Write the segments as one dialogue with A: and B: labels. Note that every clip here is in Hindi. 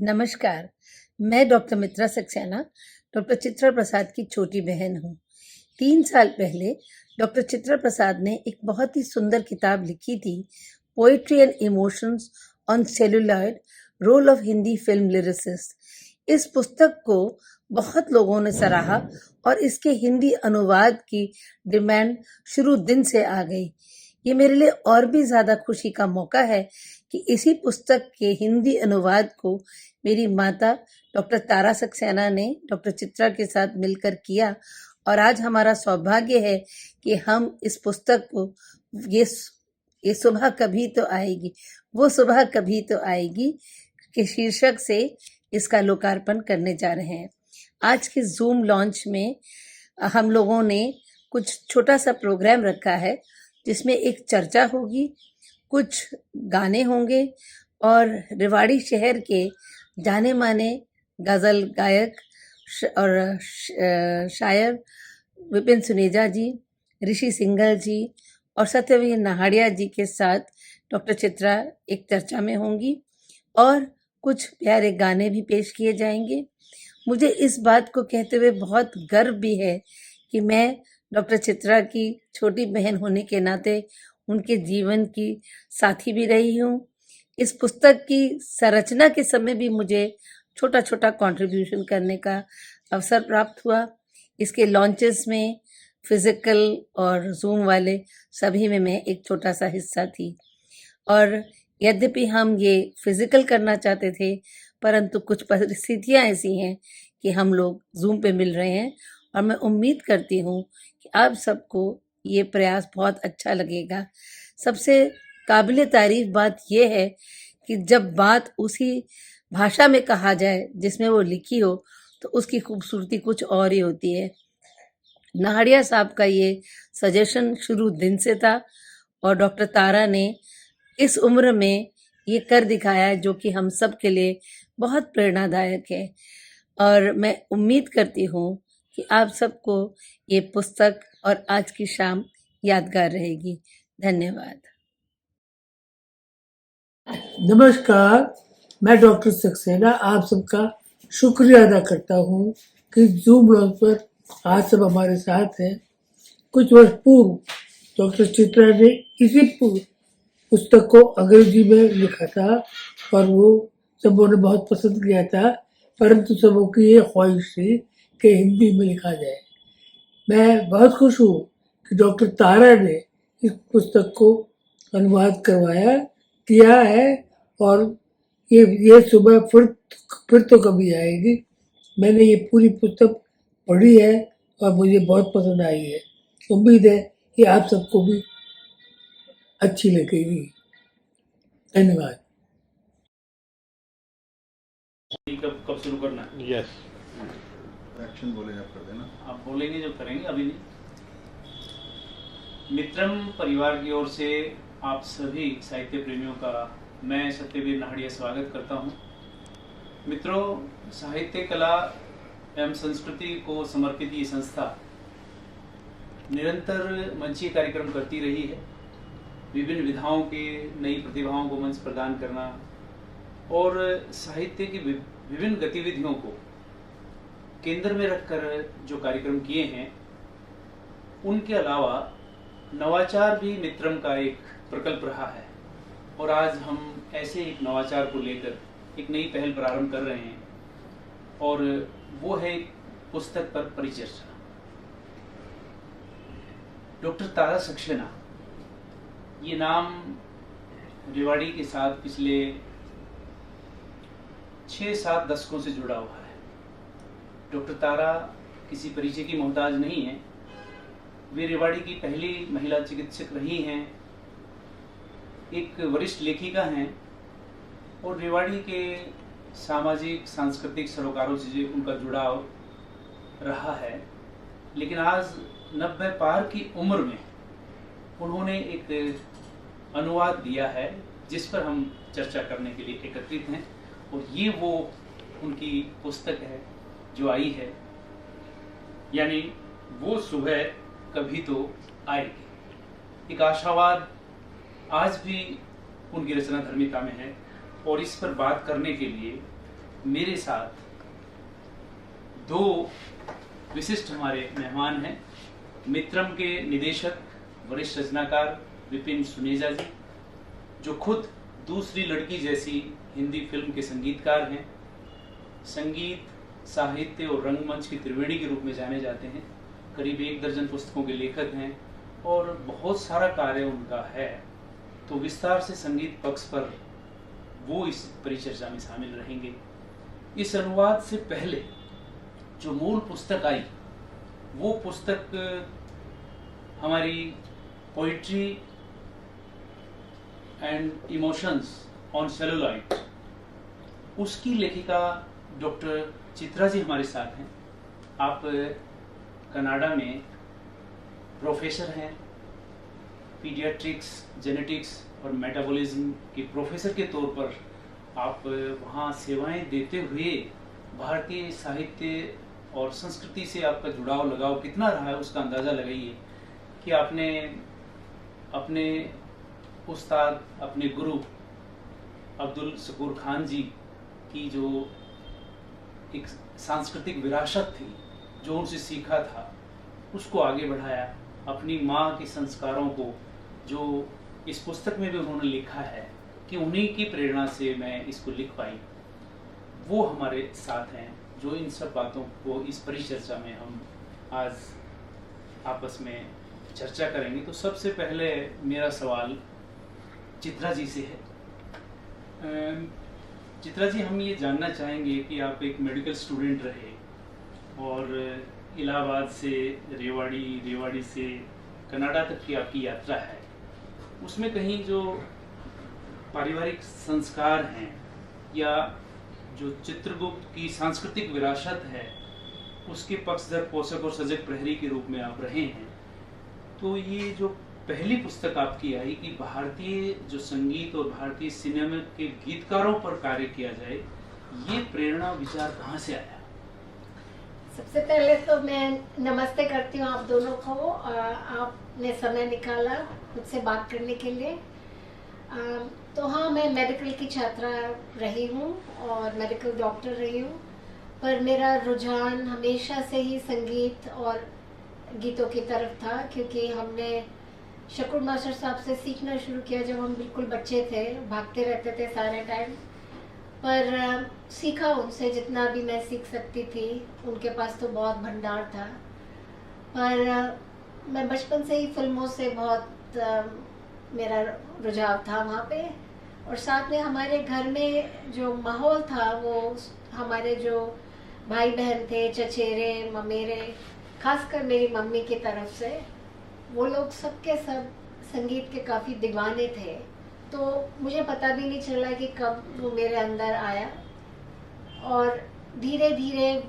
A: नमस्कार, मैं डॉक्टर मित्रा सक्सेना, डॉक्टर चित्रा प्रसाद की छोटी बहन हूँ। 3 साल पहले डॉक्टर चित्रा प्रसाद ने एक बहुत ही सुंदर किताब लिखी थी, poetry and emotions on celluloid, role of Hindi film lyricist. इस पुस्तक को बहुत लोगों ने सराहा और इसके हिंदी अनुवाद की डिमांड शुरू दिन से आ गई। ये मेरे लिए और भी ज़्यादा खुशी का मौका है कि इसी पुस्तक के हिंदी अनुवाद को मेरी माता डॉक्टर तारा सक्सेना ने डॉक्टर चित्रा के साथ मिलकर किया और आज हमारा सौभाग्य है कि हम इस पुस्तक को ये सुबह कभी तो आएगी, वो सुबह कभी तो आएगी के शीर्षक से इसका लोकार्पण करने जा रहे हैं। आज के जूम लॉन्च में हम लोगों ने कुछ छोटा सा प्रोग्राम रखा है जिसमें एक चर्चा होगी, कुछ गाने होंगे और रेवाड़ी शहर के जाने माने गज़ल गायक और शायर विपिन सुनेजा जी, ऋषि सिंघल जी और सत्यवीर नाहड़िया जी के साथ डॉक्टर चित्रा एक चर्चा में होंगी और कुछ प्यारे गाने भी पेश किए जाएंगे। मुझे इस बात को कहते हुए बहुत गर्व भी है कि मैं डॉक्टर चित्रा की छोटी बहन होने के नाते उनके जीवन की साथी भी रही हूँ। इस पुस्तक की संरचना के समय भी मुझे छोटा छोटा कंट्रीब्यूशन करने का अवसर प्राप्त हुआ। इसके लॉन्चेस में फिजिकल और जूम वाले सभी में मैं एक छोटा सा हिस्सा थी और यद्यपि हम ये फिजिकल करना चाहते थे, परंतु कुछ परिस्थितियाँ ऐसी हैं कि हम लोग जूम पे मिल रहे हैं और मैं उम्मीद करती हूँ कि आप सबको ये प्रयास बहुत अच्छा लगेगा। सबसे काबिल तारीफ बात यह है कि जब बात उसी भाषा में कहा जाए जिसमें वो लिखी हो तो उसकी खूबसूरती कुछ और ही होती है। नाहड़िया साहब का ये सजेशन शुरू दिन से था और डॉक्टर तारा ने इस उम्र में ये कर दिखाया है जो कि हम सब के लिए बहुत प्रेरणादायक है और मैं उम्मीद करती हूँ कि आप सबको ये पुस्तक और आज की शाम यादगार रहेगी। धन्यवाद।
B: नमस्कार, मैं डॉक्टर सक्सेना आप सबका शुक्रिया अदा करता हूँ कि जूम लॉन्च पर आज सब हमारे साथ हैं। कुछ वर्ष पूर्व डॉक्टर चित्रा ने इसी पुस्तक को अंग्रेजी में लिखा था और वो सबों ने बहुत पसंद किया था, परंतु सबों की ये ख्वाहिश थी कि हिंदी में लिखा जाए। मैं बहुत खुश हूँ कि डॉक्टर तारा ने इस पुस्तक को अनुवाद किया है और ये सुबह फिर तो कभी आएगी। मैंने ये पूरी पुस्तक पढ़ी है और मुझे बहुत पसंद आई है। उम्मीद है कि आप सबको भी अच्छी लगेगी। धन्यवाद।
C: कब शुरू करना है?
D: यस,
E: एक्शन बोलेंगे आप कर देना।
C: आप बोलेंगे जब करेंगे, अभी नहीं। मित्रम परिवार की ओर से आप सभी साहित्य प्रेमियों का मैं सत्यवीर नाहड़िया स्वागत करता हूं। मित्रों, साहित्य कला एवं संस्कृति को समर्पित ये संस्था निरंतर मंचीय कार्यक्रम करती रही है। विभिन्न विधाओं के नई प्रतिभाओं को मंच प्रदान करना और साहित्य की विभिन्न गतिविधियों को केंद्र में रखकर जो कार्यक्रम किए हैं, उनके अलावा नवाचार भी मित्रम का एक प्रकल्प रहा है और आज हम ऐसे एक नवाचार को लेकर एक नई पहल प्रारंभ कर रहे हैं और वो है पुस्तक पर परिचर्चा। डॉक्टर तारा सक्सेना, ये नाम रेवाड़ी के साथ पिछले 6-7 दशकों से जुड़ा हुआ है। डॉक्टर तारा किसी परिचय की मोहताज नहीं है। वे रेवाड़ी की पहली महिला चिकित्सक रही हैं, एक वरिष्ठ लेखिका हैं और रेवाड़ी के सामाजिक सांस्कृतिक सरोकारों से उनका जुड़ाव रहा है। लेकिन आज 90 पार की उम्र में उन्होंने एक अनुवाद दिया है जिस पर हम चर्चा करने के लिए एकत्रित हैं और ये वो उनकी पुस्तक है जो आई है, यानी वो सुबह कभी तो आएगी। एक आशावाद आज भी उनकी रचना धर्मिता में है और इस पर बात करने के लिए मेरे साथ दो विशिष्ट हमारे मेहमान हैं। मित्रम के निदेशक वरिष्ठ रचनाकार विपिन सुनेजा जी, जो खुद दूसरी लड़की जैसी हिंदी फिल्म के संगीतकार हैं। संगीत, साहित्य और रंगमंच की त्रिवेणी के रूप में जाने जाते हैं। करीब 1 दर्जन पुस्तकों के लेखक हैं और बहुत सारा कार्य उनका है। तो विस्तार से संगीत पक्ष पर वो इस परिचर्चा में शामिल रहेंगे। इस अनुवाद से पहले जो मूल पुस्तक आई, वो पुस्तक हमारी poetry and emotions on celluloid, उसकी लेखिका डॉक्टर चित्रा जी हमारे साथ हैं। आप कनाडा में प्रोफेसर हैं, पीडियाट्रिक्स, जेनेटिक्स और मेटाबॉलिज्म के प्रोफेसर के तौर पर आप वहाँ सेवाएं देते हुए भारतीय साहित्य और संस्कृति से आपका जुड़ाव लगाव कितना रहा है, उसका अंदाज़ा लगाइए कि आपने अपने उस्ताद, अपने गुरु अब्दुल शकूर खान जी की जो एक सांस्कृतिक विरासत थी, जो उनसे सीखा था, उसको आगे बढ़ाया। अपनी माँ के संस्कारों को, जो इस पुस्तक में भी उन्होंने लिखा है कि उन्हीं की प्रेरणा से मैं इसको लिख पाई, वो हमारे साथ हैं, जो इन सब बातों को इस परिचर्चा में हम आज आपस में चर्चा करेंगे। तो सबसे पहले मेरा सवाल चित्रा जी से है। चित्रा जी, हम ये जानना चाहेंगे कि आप एक मेडिकल स्टूडेंट रहे और इलाहाबाद से रेवाड़ी, रेवाड़ी से कनाडा तक की आपकी यात्रा है। उसमें कहीं जो पारिवारिक संस्कार हैं या जो चित्रगुप्त की सांस्कृतिक विरासत है, उसके पक्षधर, पोषक और सजग प्रहरी के रूप में आप रहे हैं। तो ये जो पहली पुस्तक आपकी आई कि भारतीय जो संगीत और भारतीय सिनेमा के गीतकारों पर कार्य किया जाए, ये प्रेरणा विचार कहाँ से आया?
D: सबसे पहले तो मैं नमस्ते करती हूँ आप दोनों को। आपने समय निकाला मुझसे बात करने के लिए। तो हाँ, मैं मेडिकल की छात्रा रही हूँ और मेडिकल डॉक्टर रही हूँ, पर मेरा रुझान हमेशा से ही संगीत और गीतों की तरफ था, क्योंकि हमने शकूर मास्टर साहब से सीखना शुरू किया जब हम बिल्कुल बच्चे थे। भागते रहते थे सारे टाइम, पर सीखा उनसे जितना भी मैं सीख सकती थी। उनके पास तो बहुत भंडार था। पर मैं बचपन से ही फिल्मों से बहुत मेरा रुझाव था वहाँ पे, और साथ में हमारे घर में जो माहौल था, वो हमारे जो भाई बहन थे, चचेरे, ममेरे, खासकर मेरी मम्मी की तरफ से, वो लोग सबके सब संगीत के काफ़ी दीवाने थे। तो मुझे पता भी नहीं चला कि कब वो मेरे अंदर आया, और धीरे धीरे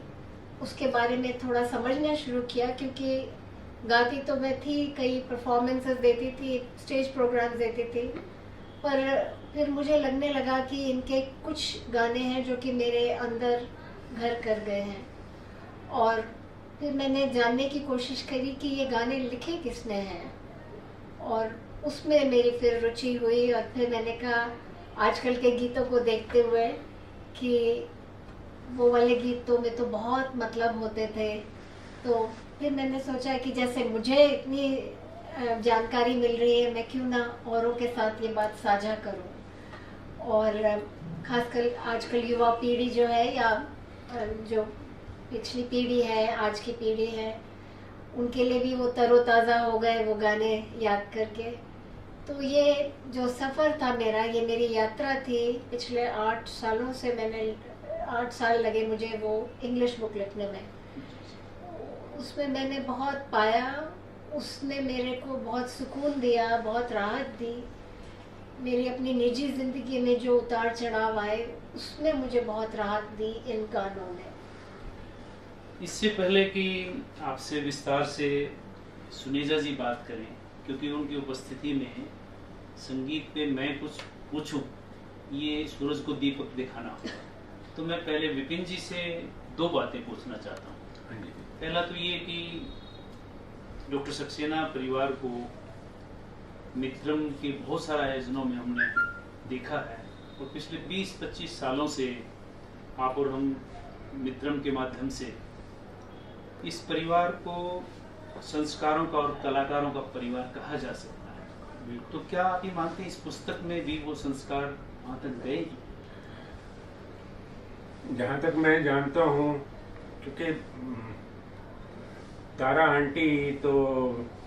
D: उसके बारे में थोड़ा समझना शुरू किया, क्योंकि गाती तो मैं थी, कई परफॉर्मेंसेस देती थी, स्टेज प्रोग्राम्स देती थी, पर फिर मुझे लगने लगा कि इनके कुछ गाने हैं जो कि मेरे अंदर घर कर गए हैं। और फिर मैंने जानने की कोशिश करी कि ये गाने लिखे किसने हैं, और उसमें मेरी फिर रुचि हुई। और फिर मैंने कहा, आजकल के गीतों को देखते हुए, कि वो वाले गीतों में तो बहुत मतलब होते थे। तो फिर मैंने सोचा कि जैसे मुझे इतनी जानकारी मिल रही है, मैं क्यों ना औरों के साथ ये बात साझा करूं। और खासकर आजकल युवा पीढ़ी जो है, या जो पिछली पीढ़ी है, आज की पीढ़ी है, उनके लिए भी वो तरोताज़ा हो गए वो गाने याद करके। तो ये जो सफ़र था मेरा, ये मेरी यात्रा थी पिछले 8 सालों से। मैंने 8 साल लगे मुझे वो इंग्लिश बुक लिखने में। उसमें मैंने बहुत पाया, उसने मेरे को बहुत सुकून दिया, बहुत राहत दी। मेरी अपनी निजी ज़िंदगी में जो उतार चढ़ाव आए, उसमें मुझे बहुत राहत दी इन गानों ने।
C: इससे पहले कि आपसे विस्तार से सुनेजा जी बात करें, क्योंकि उनकी उपस्थिति में संगीत पे मैं कुछ पूछूं, ये सूरज को दीपक दिखाना होगा। तो मैं पहले विपिन जी से 2 बातें पूछना चाहता हूँ। पहला तो ये कि डॉक्टर सक्सेना परिवार को मित्रम के बहुत सारे आयोजनों में हमने देखा है, और पिछले 20-25 सालों से आप और हम मित्रम के माध्यम से इस परिवार को संस्कारों का और कलाकारों का परिवार कहा जा सकता है। तो क्या आप ये मानते हैं इस पुस्तक में भी वो संस्कार वहाँ तक गए?
F: जहाँ तक मैं जानता हूँ, क्योंकि तारा आंटी तो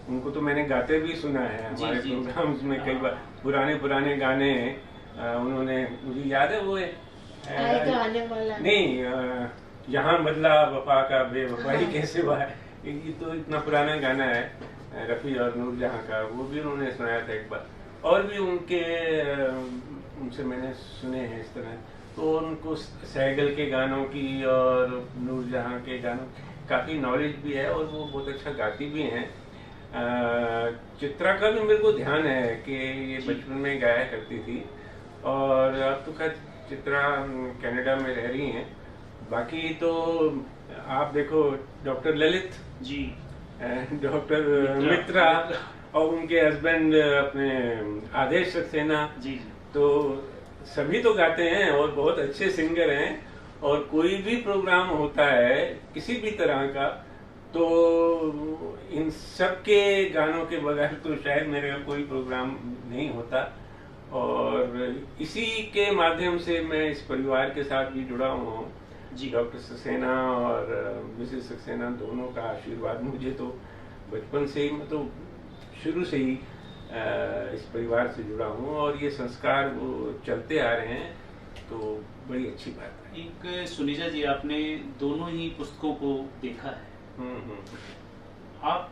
F: उनको तो मैंने गाते भी सुना है हमारे प्रोग्राम्स में कई बार। पुराने गाने उन्होंने, मुझे याद है वो
D: आने वाला
F: नहीं, यहाँ बदला वफा का बेवफाई कैसे हुआ है, ये तो इतना पुराना गाना है रफ़ी और नूरजहां का, वो भी उन्होंने सुनाया था एक बार। और भी उनसे मैंने सुने हैं इस तरह। तो उनको सहगल के गानों की और नूरजहां के गानों काफ़ी नॉलेज भी है और वो बहुत अच्छा गाती भी हैं। चित्रा का भी मेरे को ध्यान है कि ये बचपन में गाया करती थी, और अब तो खैर चित्रा कनाडा में रह रही हैं। बाकी तो आप देखो डॉक्टर ललित
C: जी,
F: डॉक्टर मित्रा और उनके हस्बैंड अपने आदेश सक्सेना
C: जी,
F: तो सभी तो गाते हैं और बहुत अच्छे सिंगर हैं। और कोई भी प्रोग्राम होता है किसी भी तरह का, तो इन सब के गानों के बगैर तो शायद मेरे कोई प्रोग्राम नहीं होता। और इसी के माध्यम से मैं इस परिवार के साथ भी जुड़ा हुआ हूँ जी। डॉक्टर सक्सेना और मिसेस सक्सेना दोनों का आशीर्वाद मुझे तो बचपन से ही, मैं तो शुरू से ही इस परिवार से जुड़ा हूँ और ये संस्कार वो चलते आ रहे हैं, तो बड़ी अच्छी बात है।
C: एक सुनीजा जी, आपने दोनों ही पुस्तकों को देखा है। आप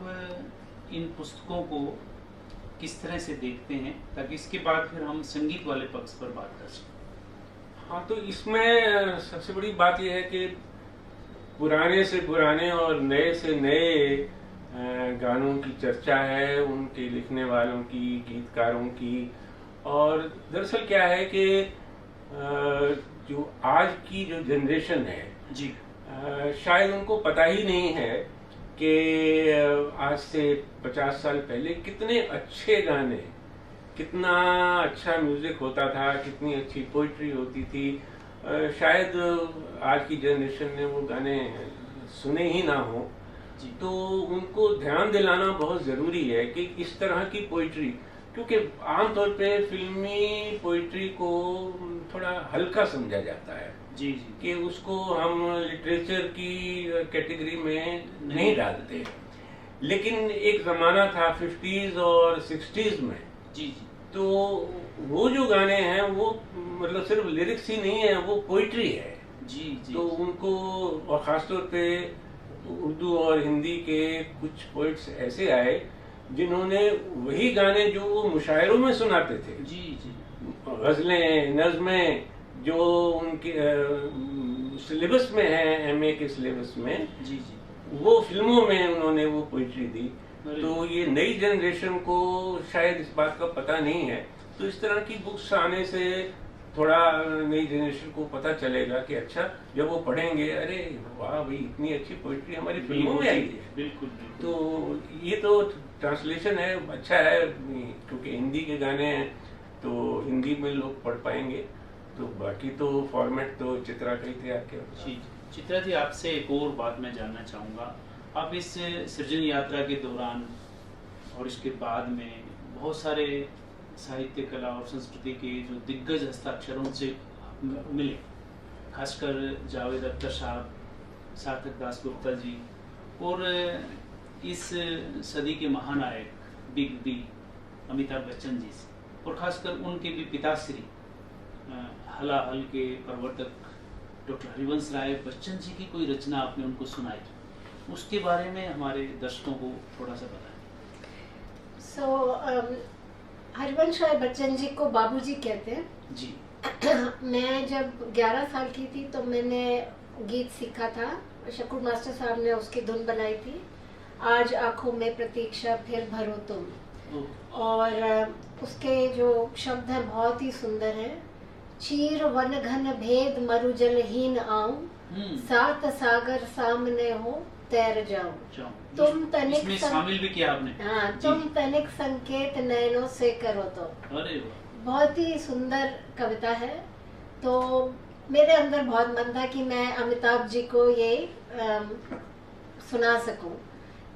C: इन पुस्तकों को किस तरह से देखते हैं, ताकि इसके बाद फिर हम संगीत वाले पक्ष पर बात कर सकें?
F: हाँ, तो इसमें सबसे बड़ी बात यह है कि पुराने से पुराने और नए से नए गानों की चर्चा है, उनके लिखने वालों की, गीतकारों की। और दरअसल क्या है कि जो आज की जो जनरेशन है
C: जी,
F: शायद उनको पता ही नहीं है कि आज से 50 साल पहले कितने अच्छे गाने, कितना अच्छा म्यूजिक होता था, कितनी अच्छी पोइट्री होती थी। शायद आज की जनरेशन ने वो गाने सुने ही ना हो, तो उनको ध्यान दिलाना बहुत ज़रूरी है कि इस तरह की पोइट्री, क्योंकि आमतौर पे फिल्मी पोइट्री को थोड़ा हल्का समझा जाता है
C: जी,
F: कि उसको हम लिटरेचर की कैटेगरी में नहीं डालते। लेकिन एक ज़माना था 50s और 60s में
C: जी,
F: तो वो जो गाने हैं वो मतलब सिर्फ लिरिक्स ही नहीं है, वो पोइट्री है
C: जी,
F: तो उनको, और ख़ासतौर पे उर्दू और हिंदी के कुछ पोइट्स ऐसे आए जिन्होंने वही गाने जो वो मुशायरों में सुनाते थे,
C: जी,
F: गज़लें, नज़में जो उनके सिलेबस में है, एमए के सिलेबस में,
C: जी,
F: वो फिल्मों में उन्होंने वो पोइट्री दी।
C: अरे
F: तो ये नई जनरेशन को शायद इस बात का पता नहीं है, तो इस तरह की बुक्स आने से थोड़ा नई जनरेशन को पता चलेगा कि अच्छा, जब वो पढ़ेंगे, अरे वाह भाई, इतनी अच्छी पोइट्री हमारी फिल्मों में आई है।
C: बिल्कुल।
F: तो ये तो ट्रांसलेशन है, अच्छा है, क्योंकि हिंदी के गाने हैं तो हिंदी में लोग पढ़ पाएंगे। तो बाकी तो फॉर्मेट तो चित्रा का ही तैयार किया।
C: जी, चित्रा जी, आपसे एक और बात मैं जानना चाहूँगा। आप इस सृजन यात्रा के दौरान और इसके बाद में बहुत सारे साहित्य, कला और संस्कृति के जो दिग्गज हस्ताक्षरों से मिले, खासकर जावेद अख्तर साहब, सार्थक दास गुप्ता जी और इस सदी के महानायक बिग बी अमिताभ बच्चन जी से, और खासकर उनके भी पिताश्री हलाहल के प्रवर्तक डॉक्टर हरिवंश राय बच्चन जी की कोई रचना आपने उनको सुनाई, उसके बारे में हमारे दर्शकों को थोड़ा सा बताएं।
D: हरिवंश राय बच्चन जी को बाबूजी कहते हैं
C: जी।
D: मैं जब 11 साल की थी तो मैंने गीत सीखा था, शकूर मास्टर साहब ने उसकी धुन बनाई थी, आज आंखों में प्रतीक्षा फिर भरो तुम। और उसके जो शब्द हैं बहुत ही सुंदर हैं। चीर वन घन भेद मरु जलहीन आऊं, सात सागर सामने हो तैर जाऊं। तुम तनिक
C: इसमें शामिल भी किया आपने?
D: हाँ, तुम तनिक संकेत नैनों से करो तो।
C: अरे
D: बहुत ही सुंदर कविता है। तो मेरे अंदर बहुत मन था कि मैं अमिताभ जी को ये सुना सकूं।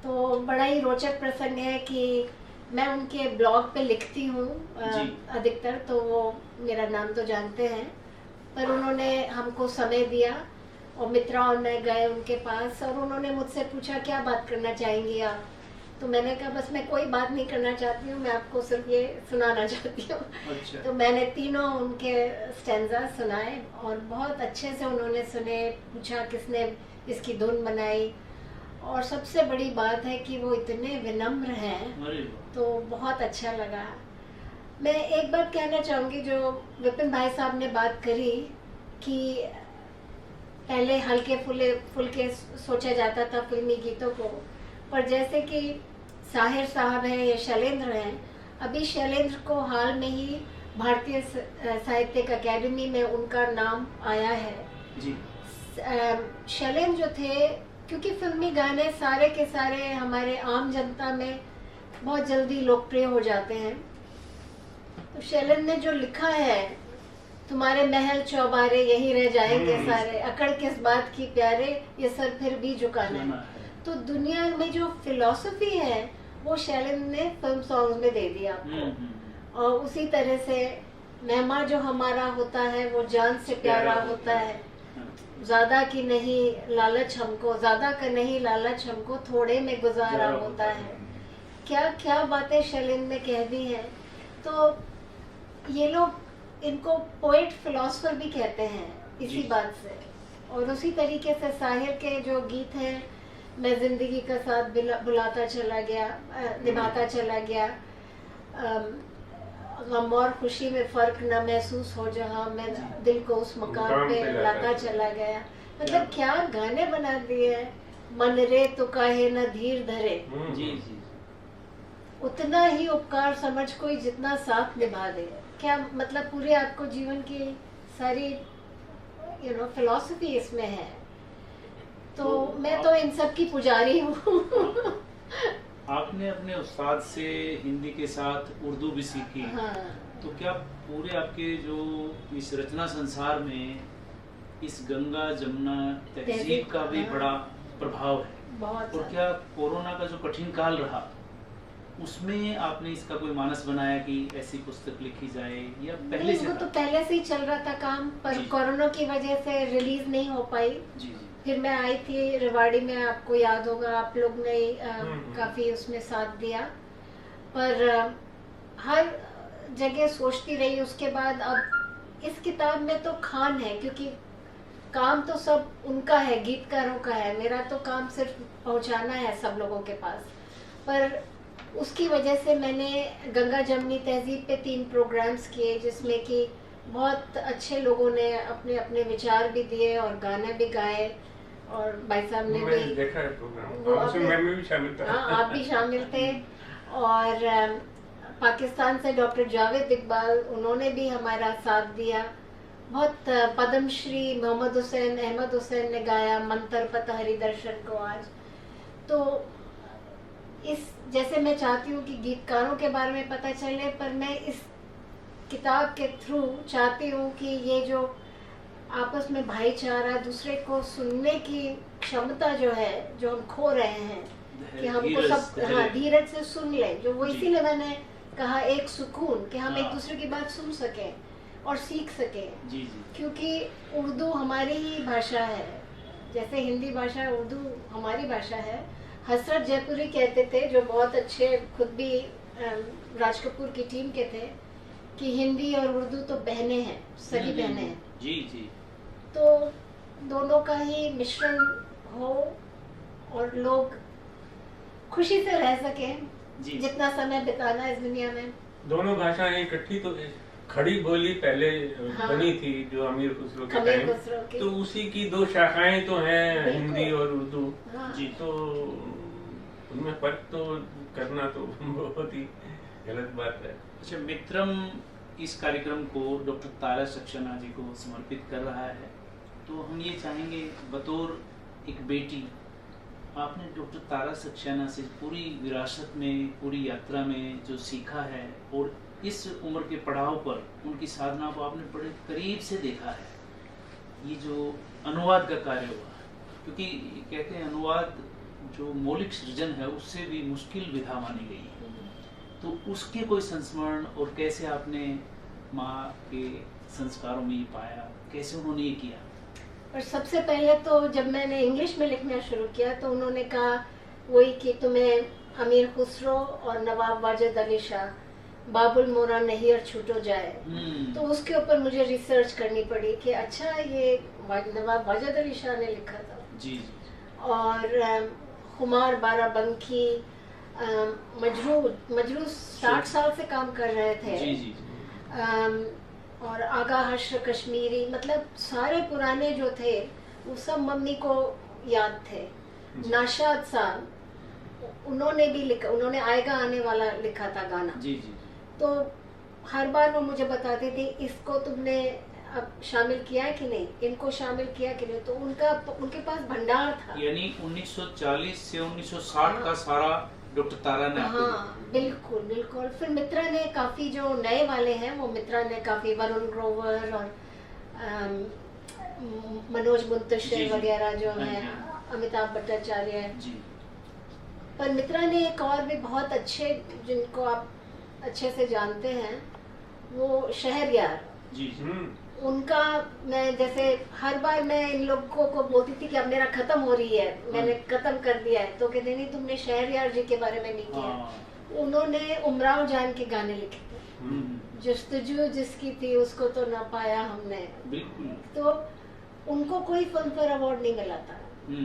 D: तो बड़ा ही रोचक प्रसंग है कि मैं उनके ब्लॉग पे लिखती हूँ
C: जी।
D: अधिकतर, तो वो मेरा नाम तो जानते हैं, पर उन्होंने हमको समय दिया और मित्रा और मैं गए उनके पास और उन्होंने मुझसे पूछा क्या बात करना चाहेंगी आप। तो मैंने कहा बस मैं कोई बात नहीं करना चाहती हूँ, मैं आपको सिर्फ ये सुनाना चाहती हूँ।
C: अच्छा।
D: तो मैंने तीनों उनके स्टैंजा सुनाए और बहुत अच्छे से उन्होंने सुने, पूछा किसने इसकी धुन बनाई, और सबसे बड़ी बात है कि वो इतने विनम्र हैं,
C: अरे वाह।
D: तो बहुत अच्छा लगा। मैं एक बात कहना चाहूँगी, जो विपिन भाई साहब ने बात करी कि पहले हल्के फुल्के सोचा जाता था फिल्मी गीतों को, पर जैसे कि साहिर साहब हैं या शैलेंद्र हैं, अभी शैलेंद्र को हाल में ही भारतीय साहित्यिक अकेडमी में उनका नाम आया है।
C: जी।
D: शैलेंद्र जो थे, क्योंकि फिल्मी गाने सारे के सारे हमारे आम जनता में बहुत जल्दी लोकप्रिय हो जाते हैं, तो शैलेंद्र ने जो लिखा है, तुम्हारे महल चौबारे यही रह जाएंगे सारे, अकड़ किस बात की प्यारे, ये सर फिर भी झुकाना है। तो दुनिया में जो फिलॉसफी है वो शैलेंद्र ने फिल्म सॉन्ग्स में दे दिया आपको। और उसी तरह से मेहमान जो हमारा होता है वो जान से प्यारा होता है, ज्यादा की नहीं लालच हमको, ज्यादा का नहीं लालच हमको, थोड़े में गुजारा होता है। क्या क्या बातें शैलेंद्र ने कह दी हैं। तो ये लोग इनको पोएट फिलोसफर भी कहते हैं इसी बात से। और उसी तरीके से साहिर के जो गीत हैं, मैं जिंदगी का साथ बुलाता चला गया, निभाता चला गया, गम और खुशी में फर्क न महसूस हो जहाँ, मैं दिल को उस मकाम पे लाता चला गया। मतलब क्या गाने बना दिए हैं। मन रे तो काहे न धीर धरे,
C: जी जी।
D: उतना ही उपकार समझ कोई जितना साथ निभा दे। क्या मतलब पूरे आपको जीवन की सारी फिलॉसफी इसमें है। तो मैं तो इन सब की पुजारी हूँ।
C: आपने अपने उस्ताद से हिंदी के साथ उर्दू भी सीखी।
D: हाँ।
C: तो क्या पूरे आपके जो इस रचना संसार में इस गंगा जमुना तहजीब का भी
D: हाँ।
C: बड़ा प्रभाव है?
D: बहुत।
C: और क्या कोरोना का जो कठिन काल रहा उसमें आपने इसका कोई मानस बनाया कि ऐसी पुस्तक लिखी जाए, या पहले से
D: वो तो पहले से ही चल रहा था काम, पर कोरोना की वजह से रिलीज नहीं हो पाई।
C: जी जी।
D: फिर मैं आई थी रेवाड़ी में, आपको याद होगा, आप लोग ने काफी उसमें साथ दिया, पर हर जगह सोचती रही। उसके बाद अब इस किताब में तो खान है, क्योंकि काम तो सब उनका है, गीतकारों का है, मेरा तो काम सिर्फ पहुंचाना है सब लोगों के पास। पर उसकी वजह से मैंने गंगा जमनी तहजीब पे 3 प्रोग्राम्स किए, जिसमें कि बहुत अच्छे लोगों ने अपने अपने विचार भी दिए और गाने भी गाए, और भाई साहब ने भी
F: देखा है प्रोग्राम, मैं भी शामिल था।
D: हाँ, आप भी शामिल थे। और पाकिस्तान से डॉक्टर जावेद इकबाल, उन्होंने भी हमारा साथ दिया। बहुत पद्मश्री मोहम्मद हुसैन, अहमद हुसैन ने गाया मंतर पत हरि दर्शन को आज। तो इस जैसे मैं चाहती हूँ कि गीतकारों के बारे में पता चले, पर मैं इस किताब के थ्रू चाहती हूँ कि ये जो आपस में भाईचारा, दूसरे को सुनने की क्षमता जो है, जो हम खो रहे हैं, कि हमको सब धीरज से सुन लें, जो वो इसीलिए मैंने कहा एक सुकून, कि हम एक दूसरे की बात सुन सकें और सीख सकें।
C: जी जी।
D: क्योंकि उर्दू हमारी ही भाषा है, जैसे हिंदी भाषा, उर्दू हमारी भाषा है। हसरत जयपुरी कहते थे, जो बहुत अच्छे खुद भी राज कपूर की टीम के थे, कि हिंदी और उर्दू तो बहनें हैं, सगी बहनें हैं।
C: जी जी।
D: तो दोनों का ही मिश्रण हो और लोग खुशी से रह सकें
C: जी।
D: जितना समय बिताना इस दुनिया में।
F: दोनों भाषाएं इकट्ठी तो खड़ी बोली पहले बनी थी, जो अमीर खुसरो के टाइम, तो उसी की 2 शाखाएं तो हैं, हिंदी और उर्दू।
C: जी।
F: तो उनमें फर्क तो करना तो बहुत ही गलत बात है।
C: अच्छा, मित्रम इस कार्यक्रम को डॉक्टर तारा सक्सेना जी को समर्पित कर रहा है, तो हम ये चाहेंगे बतौर एक बेटी, आपने डॉक्टर तारा सक्सेना से पूरी विरासत में, पूरी यात्रा में जो सीखा है, और इस उम्र के पड़ाव पर उनकी साधना को आपने बड़े करीब से देखा है, ये जो अनुवाद का कार्य हुआ, क्योंकि कहते हैं अनुवाद जो मौलिक सृजन है उससे भी मुश्किल विधा मानी गई है, तो उसके कोई संस्मरण और कैसे आपने माँ के संस्कारों में ये पाया, कैसे उन्होंने ये किया?
D: और सबसे पहले तो जब मैंने इंग्लिश में लिखना शुरू किया तो उन्होंने कहा वही कि तुम्हें अमीर खुसरो और नवाब वाजिद अली शाह, बाबुल मोरा नहीं और छूटो जाए। तो उसके ऊपर मुझे रिसर्च करनी पड़ी कि अच्छा ये नवाब वाजिद अली शाह ने लिखा था।
C: जी।
D: और खुमार बाराबंकी, मजरू 60 साल से काम कर रहे थे।
C: जी जी।
D: और आगा हश्र कश्मीरी, मतलब सारे पुराने जो थे वो सब मम्मी को याद थे। नाशाद साहब उन्होंने भी लिखा, उन्होंने आएगा आने वाला लिखा था गाना।
C: जी जी।
D: तो हर बार वो मुझे बताते थे इसको तुमने अब शामिल किया है कि नहीं, इनको शामिल किया कि नहीं। तो उनके पास भंडार था।
C: यानी 1940 से 1960 का सारा डॉक्टर तारा ने आपको
D: हाँ बिल्कुल बिल्कुल। फिर मित्रा ने काफी, जो नए वाले हैं वो मित्रा ने काफी, वरुण ग्रोवर और मनोज मुंतशिर वगैरह जो
C: हाँ
D: है,
C: जी।
D: अमिताभ भट्टाचार्य।
C: जी।
D: पर मित्रा ने एक और भी बहुत अच्छे, जिनको आप अच्छे से जानते हैं, वो शहरयार।
C: जी जी।
D: उनका मैं जैसे हर बार मैं इन लोगों को बोलती थी कि अब मेरा खत्म हो रही है, मैंने खत्म कर दिया है, तो कहते नहीं तुमने शहरयार जी के बारे में नहीं किया।
C: हाँ।
D: उन्होंने उमराव जान के गाने लिखे थे, जस्तजू जिसकी थी उसको तो ना पाया हमने।
C: बिल्कुल।
D: तो उनको कोई फिल्मफेयर अवार्ड नहीं मिला था,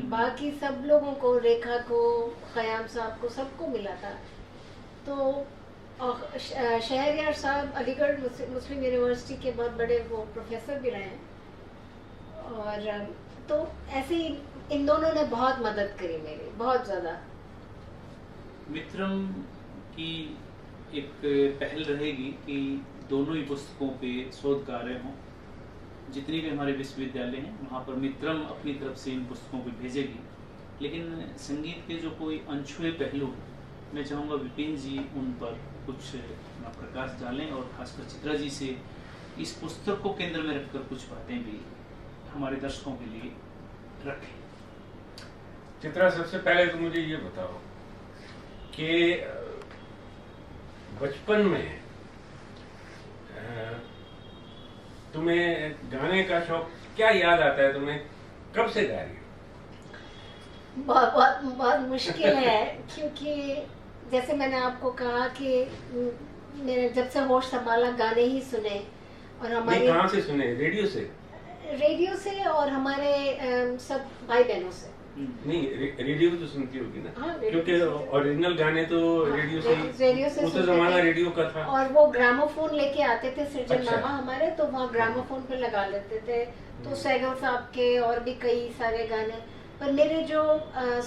D: बाकी सब लोगों को, रेखा को, खयाम साहब को, सबको मिला था। तो शहरयार साहब अलीगढ़ मुस्लिम यूनिवर्सिटी के बहुत बड़े वो प्रोफेसर भी रहे हैं। और तो ऐसे ही इन दोनों ने बहुत मदद करी मेरी, बहुत ज़्यादा।
C: मित्रम की एक पहल रहेगी कि दोनों ही पुस्तकों पे शोध कार्य हों। जितनी भी हमारे विश्वविद्यालय हैं वहाँ पर मित्रम अपनी तरफ से इन पुस्तकों को भेजेगी, लेकिन संगीत के जो कोई अनछुए पहलू, मैं चाहूँगा विपिन जी उन पर कुछ प्रकाश डालें और खासकर चित्रा जी से इस पुस्तक को केंद्र में रखकर कुछ बातें भी हमारे दर्शकों के लिए रखें।
F: चित्रा, सबसे पहले तो मुझे ये बताओ कि बचपन में तुम्हें गाने का शौक क्या याद आता है? तुम्हें कब से गा रही हो?
D: बहुत बहुत बहुत मुश्किल है क्योंकि जैसे मैंने आपको कहा कि मैंने जब से होश संभाला गाने ही सुने। और हमारे
F: कहाँ से सुने? रेडियो से
D: और हमारे सब भाई बहनों से।
F: नहीं, रेडियो तो सुनती होगी ना?
D: हाँ,
F: क्योंकि ओरिजिनल गाने तो रेडियो से
D: उस
F: जमाना रेडियो का था।
D: और वो ग्रामोफोन लेके आते थे सृजन
F: अच्छा।
D: मामा हमारे, तो वहाँ ग्रामोफोन पे लगा लेते थे। तो सैगल साहब के और भी कई सारे गाने। पर मेरे जो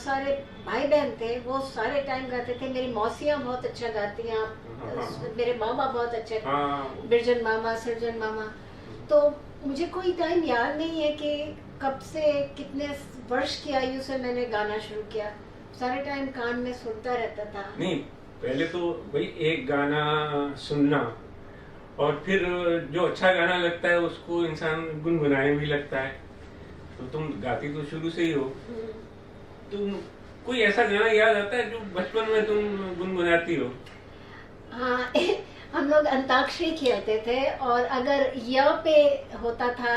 D: सारे भाई बहन थे वो सारे टाइम गाते थे। मेरी मौसियाँ बहुत अच्छा गाती हैं, मेरे मामा बहुत अच्छे, बिरजन मामा, सृजन मामा। तो मुझे कोई टाइम याद नहीं है कि कब से, कितने वर्ष की आयु से मैंने गाना शुरू किया। सारे टाइम कान में सुनता रहता था।
F: नहीं, पहले तो भाई एक गाना सुनना और फिर जो अच्छा गाना लगता है उसको इंसान गुनगुनाने भी लगता है। तो तुम गाती तो शुरू से ही हो, तुम कोई ऐसा गाना याद आता है जो बचपन में तुम गुनगुनाती हो?
D: हाँ हम लोग अंताक्षरी खेलते थे और अगर य पे होता था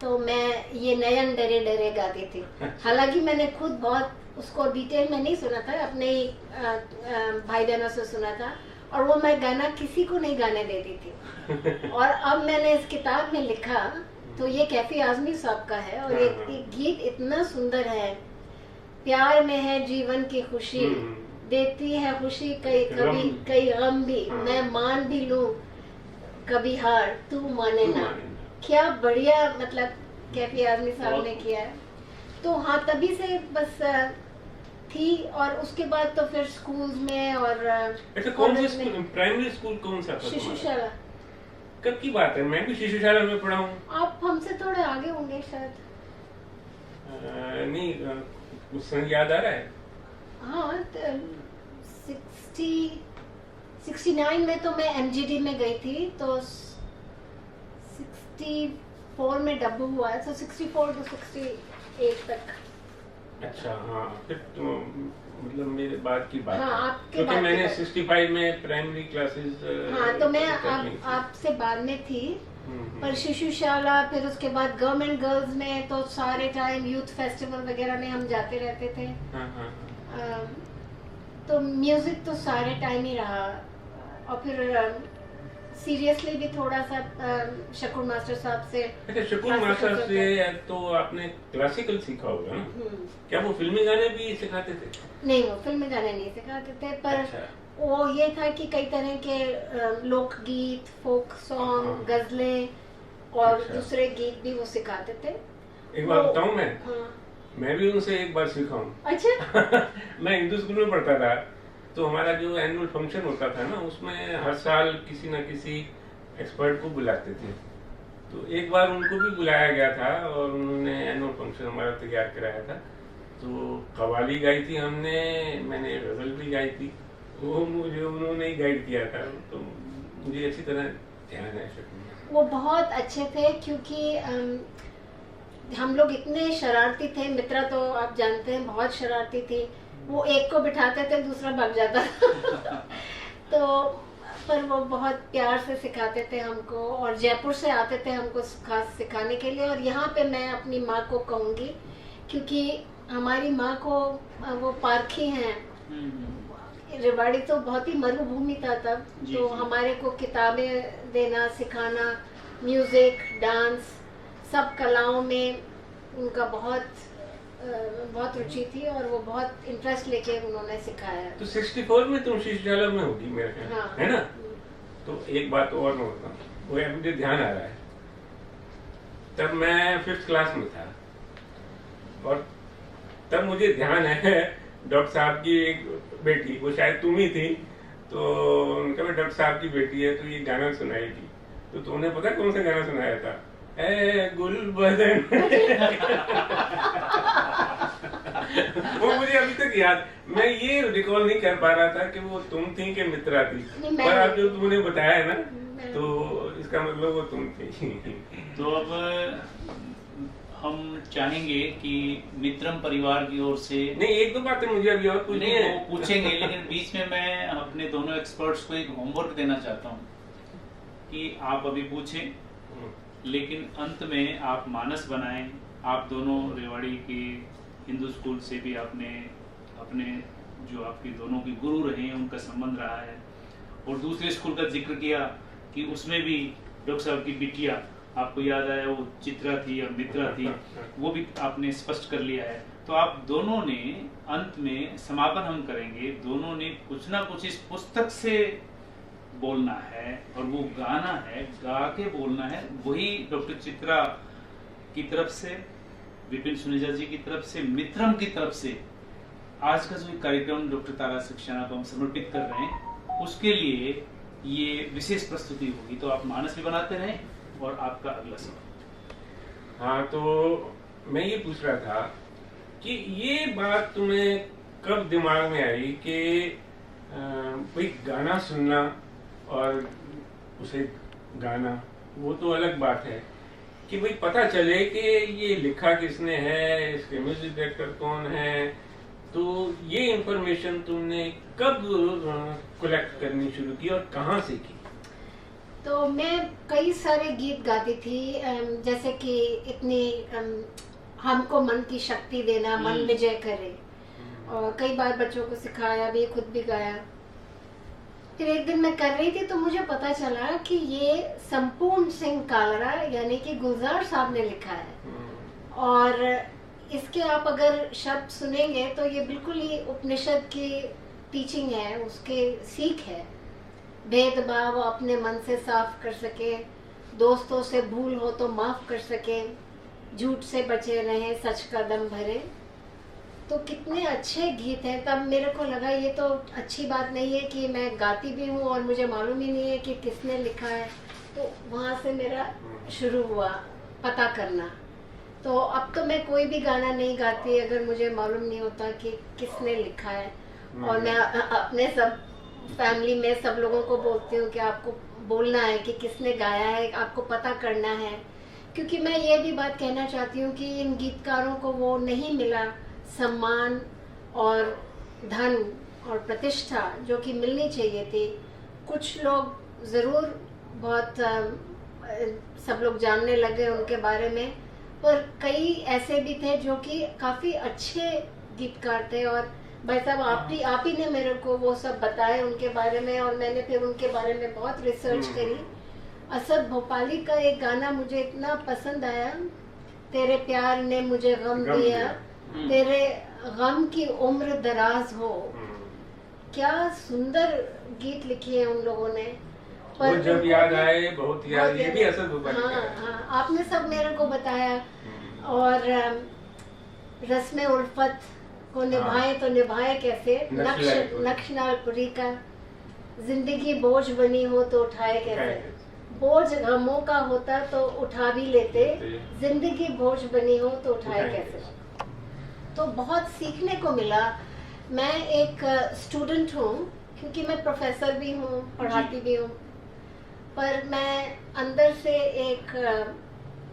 D: तो मैं ये नयन डरे डरे गाती थी। हालांकि मैंने खुद बहुत उसको डिटेल में नहीं सुना था, अपने भाई बहनों से सुना था और वो मैं गाना किसी को नहीं गाने देती थी। और अब मैंने इस किताब में लिखा तो ये कैफी आजमी साहब का है और ये गीत इतना सुंदर है। प्यार में है जीवन की खुशी, देती है खुशी कई गम भी, मैं मान भी लूं कभी हार तू माने ना। क्या बढ़िया, मतलब कैफी आजमी साहब ने किया है। तो हाँ, तभी से बस थी। और उसके बाद तो फिर स्कूल में और
F: कौन सा स्कूल, प्राइमरी स्कूल कौन सा था?
D: शिशुशाला।
F: कब की बात है? मैं भी शिशुशाला में पढ़ा हूँ।
D: आप हमसे थोड़े आगे होंगे शायद।
F: नहीं, उस समय याद आ रहा है।
D: हाँ, 69 में तो मैं MGD में गई थी, तो 64 में डब हुआ है, तो 64 to 68 तक।
F: अच्छा, हाँ, फिर तो मतलब मेरे बाद की बात
D: हाँ,
F: है,
D: आपके
F: क्योंकि
D: बाद की
F: मैंने
D: बात।
F: 65 में प्राइमरी क्लासेस
D: हाँ, तो मैं
F: कर ली थी।
D: आपसे बाद में थी,
F: हम्म,
D: पर शिशुशाला, फिर उसके बाद गवर्नमेंट गर्ल्स में तो सारे टाइम यूथ फेस्टिवल वगैरह में हम जाते रहते थे।
F: हाँ हाँ हाँ।
D: तो म्यूजिक तो सारे टाइम ही रहा, और फिर सीरियसली भी थोड़ा सा शकुर मास्टर साहब से।
F: अच्छा, शकुर
D: क्लासिकल
F: मास्टर
D: करते
F: से तो आपने क्लासिकल सीखा होगा ना?
D: हम्म,
F: क्या वो फिल्मी गाने भी सिखाते थे?
D: नहीं, वो फिल्म गाने नहीं सिखाते थे, पर
F: अच्छा।
D: वो ये था कि कई तरह के लोकगीत, फोक सॉन्ग,
F: हाँ।
D: गजलें और
F: अच्छा।
D: दूसरे गीत भी वो सिखाते थे।
F: एक बात
D: वो-
F: बताऊं मैं?
D: हाँ,
F: मैं भी उनसे एक बार सीखा हूँ।
D: अच्छा।
F: मैं हिंदू स्कूल में पढ़ता था, तो हमारा जो एनुअल फंक्शन होता था ना, उसमें हर साल किसी न किसी एक्सपर्ट को बुलाते थे। तो एक बार उनको भी बुलाया गया था और उन्होंने एनुअल फंक्शन हमारा तैयार कराया था। तो कव्वाली गाई थी हमने, मैंने गजल भी गाई थी, वो मुझे उन्होंने ही गाइड किया था, तो मुझे अच्छी तरह ध्यान है शकुन में।
D: वो बहुत अच्छे थे, क्योंकि हम लोग इतने शरारती थे। मित्रा तो आप जानते हैं बहुत शरारती थी, वो एक को बिठाते थे, दूसरा भाग जाता तो पर वो बहुत प्यार से सिखाते थे हमको, और जयपुर से आते थे हमको खास सिखाने के लिए। और यहाँ पे मैं अपनी माँ को कहूँगी, क्योंकि हमारी माँ को वो पारखी हैं। रेवाड़ी तो बहुत ही मरुभूमि था तब,
C: जी,
D: तो
C: जी।
D: हमारे को किताबें देना, सिखाना, म्यूजिक, डांस, सब कलाओं में उनका बहुत रुचि थी, और वो बहुत इंटरेस्ट लेके उन्होंने सिखाया।
F: तो 64 में तुम शिशुशाला में होगी मेरे ख्याल,
D: हाँ।
F: है ना? तो एक बात और मैं बताऊं, वो अब मुझे ध्यान आ रहा है। तब मैं 5th क्लास में था, और तब मुझे ध्यान है डॉक्टर साहब की एक बेटी, वो शायद तुम ही थी, तो उनका भी डॉक्टर साहब की बेटी है, तो ये गाना सुनाएगी। तो तुमने पता कौन सा गाना सुनाया था? ए गुलबदन। वो मुझे अभी तक याद, मैं ये रिकॉल नहीं कर पा रहा था कि वो तुम थी कि मित्रा थी,
D: नहीं, मैं
F: पर अब जो तुमने बताया ना,
D: मैं-
F: तो इसका मतलब वो तुम थी।
C: तो अब हम चाहेंगे कि मित्रम परिवार की ओर से
F: नहीं, एक दो बातें मुझे अभी और पूछनी
C: नहीं,
F: है।
C: वो पूछेंगे, लेकिन बीच में मैं अपने दोनों एक्सपर्ट्स को एक होमवर्क देना चाहता हूँ कि आप अभी पूछें, लेकिन अंत में आप मानस बनाएं। आप दोनों रेवाड़ी के हिंदू स्कूल से भी आपने अपने जो आपके दोनों के गुरु रहे हैं उनका संबंध रहा है, और दूसरे स्कूल का जिक्र किया कि उसमें भी डॉक्टर साहब की बिटिया, आपको याद आया वो चित्रा थी और मित्रा थी, वो भी आपने स्पष्ट कर लिया है। तो आप दोनों ने अंत में समापन हम करेंगे, दोनों ने कुछ ना कुछ इस पुस्तक से बोलना है, और वो गाना है, गा के बोलना है। वही डॉक्टर चित्रा की तरफ से, विपिन सुनेजा जी की तरफ से, मित्रम की तरफ से आज का जो कार्यक्रम डॉक्टर तारा सक्सेना को हम समर्पित कर रहे हैं, उसके लिए ये विशेष प्रस्तुति होगी। तो आप मानस भी बनाते रहें, और आपका अगला सवाल।
F: हाँ, तो मैं ये पूछ रहा था कि ये बात तुम्हें कब दिमाग में आई कि कोई गाना सुनना और उसे गाना, वो तो अलग बात है, कि भाई पता चले कि ये लिखा किसने है, इसके म्यूजिक डायरेक्टर कौन है। तो ये इंफॉर्मेशन तुमने कब कलेक्ट करनी शुरू की और कहाँ से की?
D: तो मैं कई सारे गीत गाती थी, जैसे कि इतनी हमको मन की शक्ति देना, मन विजय करे, और कई बार बच्चों को सिखाया भी, खुद भी गाया। फिर एक दिन मैं कर रही थी, तो मुझे पता चला कि ये संपूर्ण सिंह कालरा यानी कि गुलजार साहब ने लिखा है, और इसके आप अगर शब्द सुनेंगे तो ये बिल्कुल ही उपनिषद की टीचिंग है, उसके सीख है। भेदभाव अपने मन से साफ कर सके, दोस्तों से भूल हो तो माफ कर सके, झूठ से बचे रहें, सच का दम भरे। तो कितने अच्छे गीत हैं। तब मेरे को लगा ये तो अच्छी बात नहीं है कि मैं गाती भी हूँ और मुझे मालूम ही नहीं है कि किसने लिखा है। तो वहाँ से मेरा शुरू हुआ पता करना। तो अब तो मैं कोई भी गाना नहीं गाती अगर मुझे मालूम नहीं होता कि किसने लिखा है। और मैं अपने सब फैमिली में सब लोगों को बोलती हूँ कि आपको बोलना है कि किसने गाया है, आपको पता करना है, क्योंकि मैं ये भी बात कहना चाहती हूँ कि इन गीतकारों को वो नहीं मिला सम्मान और धन और प्रतिष्ठा जो कि मिलनी चाहिए थी। कुछ लोग ज़रूर बहुत सब लोग जानने लगे उनके बारे में, पर कई ऐसे भी थे जो कि काफ़ी अच्छे गीतकार थे। और भाई साहब आप ही ने मेरे को वो सब बताए उनके बारे में, और मैंने फिर उनके बारे में बहुत रिसर्च करी। असद भोपाली का एक गाना मुझे इतना पसंद आया, तेरे प्यार ने मुझे गम दिया, तेरे गम की उम्र दराज हो। क्या सुंदर गीत लिखी है उन लोगों ने।
F: वो जब याद आए बहुत याद, ये भी असद भोपाली का है।
D: हाँ, आपने सब मेरे को बताया। और रस्म उल्फत को निभाए तो निभाए कैसे, नक्शनालपुरी का जिंदगी बोझ बनी हो तो उठाए कैसे। बोझ गमों का होता तो उठा भी लेते, जिंदगी बोझ बनी हो तो उठाए कैसे। तो बहुत सीखने को मिला। मैं एक स्टूडेंट हूँ, क्योंकि मैं प्रोफेसर भी हूँ, पढ़ाती भी हूँ, पर मैं अंदर से एक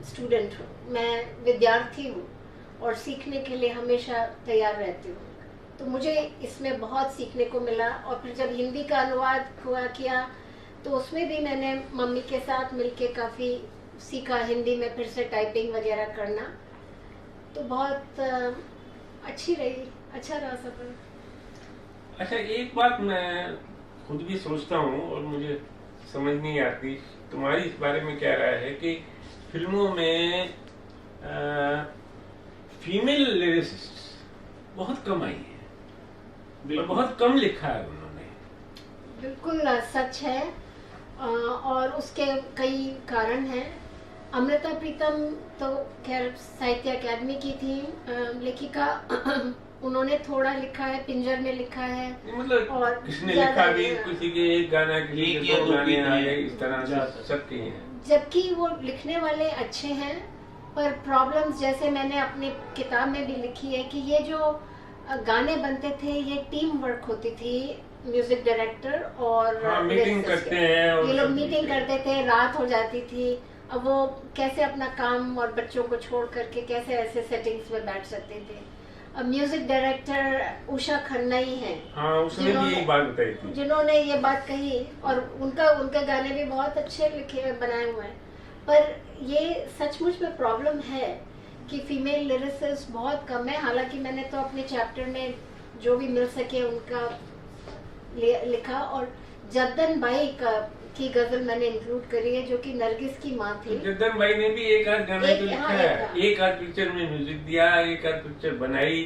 D: स्टूडेंट हूँ, मैं विद्यार्थी हूँ और सीखने के लिए हमेशा तैयार रहती हूँ। तो मुझे इसमें बहुत सीखने को मिला। और फिर जब हिंदी का अनुवाद किया तो उसमें भी मैंने मम्मी के साथ मिलके काफ़ी सीखा, हिंदी में फिर से टाइपिंग वगैरह करना। तो बहुत अच्छा रहा सफर।
F: अच्छा, एक बात मैं खुद भी सोचता हूँ और मुझे समझ नहीं आती, तुम्हारी इस बारे में क्या राय है कि फिल्मों में फीमेल लिरिसिस्ट बहुत कम आई है और बहुत कम लिखा है उन्होंने।
D: बिल्कुल सच है। और उसके कई कारण हैं। अमृता प्रीतम तो खैर साहित्य अकादमी की थी लेखिका, उन्होंने थोड़ा लिखा है, पिंजर में लिखा है।
F: मतलब
D: और
F: किसने लिखा भी, किसी के एक गाना, किसी के दो गाने आ गए, इस तरह से सबके हैं।
D: जबकि वो लिखने वाले अच्छे हैं, पर प्रॉब्लम्स जैसे मैंने अपनी किताब में भी लिखी है कि ये जो गाने बनते थे ये टीम वर्क होती थी, म्यूजिक डायरेक्टर और
F: मीटिंग करते हैं और
D: ये लोग मीटिंग करते थे, रात हो जाती थी। अब वो कैसे अपना काम और बच्चों को छोड़ करके कैसे ऐसे सेटिंग्स में बैठ सकते थे। अब म्यूजिक डायरेक्टर उषा खन्ना ही है,
F: उसने भी यही बात बताई थी,
D: जिन्होंने ये बात कही। और उनके गाने भी बहुत अच्छे लिखे बनाए हुए हैं। पर ये सचमुच में प्रॉब्लम है कि फीमेल लिरिसिस्ट बहुत कम है। हालांकि मैंने तो अपने चैप्टर में जो भी मिल सके उनका लिखा। और जद्दन बाई की गजल मैंने इंक्लूड करी है, जो कि नरगिस की माँ थी।
F: जद्दन बाई ने भी एक आध गाना तो लिखा है, एक आध पिक्चर में म्यूजिक दिया, एक आध पिक्चर बनाई,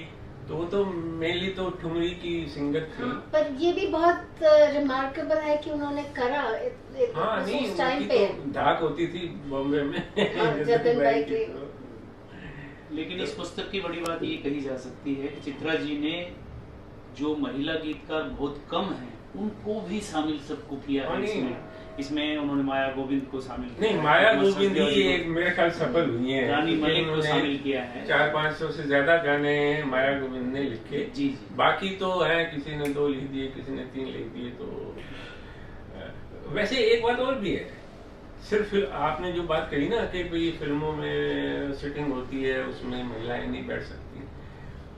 F: तो वो तो मेनली तो ठुमरी की सिंगर थी।
D: पर ये भी बहुत रिमार्केबल है कि उन्होंने करा उस टाइम पे।
F: तो धाक होती थी बॉम्बे में
D: जद्दन बाई की।
C: लेकिन इस पुस्तक की बड़ी बात ये कही जा सकती है कि चित्रा जी ने जो महिला गीतकार बहुत कम हैं उनको भी शामिल सबको किया है। इसमें उन्होंने माया गोविंद को शामिल किया।
F: नहीं, माया गोविंद ही एक मेरे ख्याल सफल हुई है।
C: रानी मलिक को शामिल किया है।
F: 400-500 से ज्यादा गाने माया गोविंद ने लिखे।
C: जी।
F: बाकी तो है, किसी ने 2 लिख दिए, किसी ने 3 लिख दिए। तो वैसे एक बात और भी है, सिर्फ आपने जो बात कही ना कि भाई फिल्मों में सिटिंग होती है, उसमें महिलाएं नहीं बैठ सकती,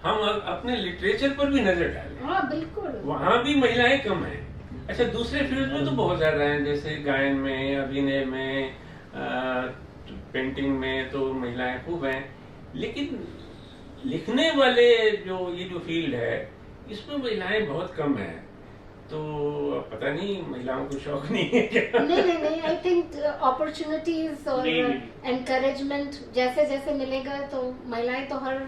F: हम अपने लिटरेचर पर भी नजर डालें।
D: हाँ बिल्कुल,
F: वहाँ भी महिलाएं कम हैं। अच्छा, दूसरे फील्ड में तो बहुत ज्यादा हैं, जैसे गायन में, अभिनय में, पेंटिंग में तो महिलाएं खूब हैं। लेकिन लिखने वाले ये जो फील्ड है, इसमें महिलाएं बहुत कम हैं। तो पता नहीं महिलाओं को शौक नहीं है क्या?
D: नहीं, आई थिंक अपॉर्चुनिटीज और एनकरेजमेंट जैसे जैसे मिलेगा तो महिलाएं तो हर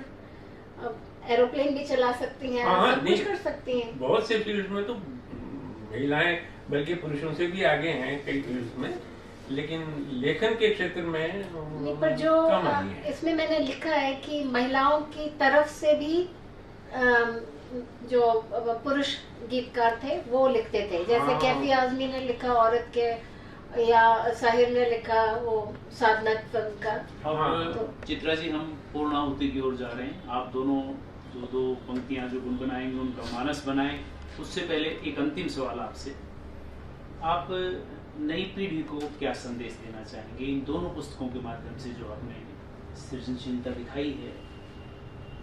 D: एरोप्लेन भी चला सकती हैं, सब कुछ कर सकती हैं।
F: बहुत से फील्ड में तो महिलाएं बल्कि पुरुषों से भी आगे हैं कई फील्ड में, लेकिन लेखन के क्षेत्र में
D: पर जो
F: कम है।
D: इसमें मैंने लिखा है कि महिलाओं की तरफ से भी जो पुरुष गीतकार थे वो लिखते थे, जैसे कैफी आजमी ने लिखा औरत के, या साहिर ने लिखा वो साधना फिल्म का।
C: तो चित्रा जी, हम पूर्णाहुति की ओर जा रहे हैं। आप दोनों दो पंक्तियां जो गुनगुनाएंगे उनका मानस बनाएं। उससे पहले एक अंतिम सवाल आपसे। आप नई पीढ़ी को क्या संदेश देना चाहेंगे इन दोनों पुस्तकों के माध्यम से जो आपने सृजनशीलता दिखाई है?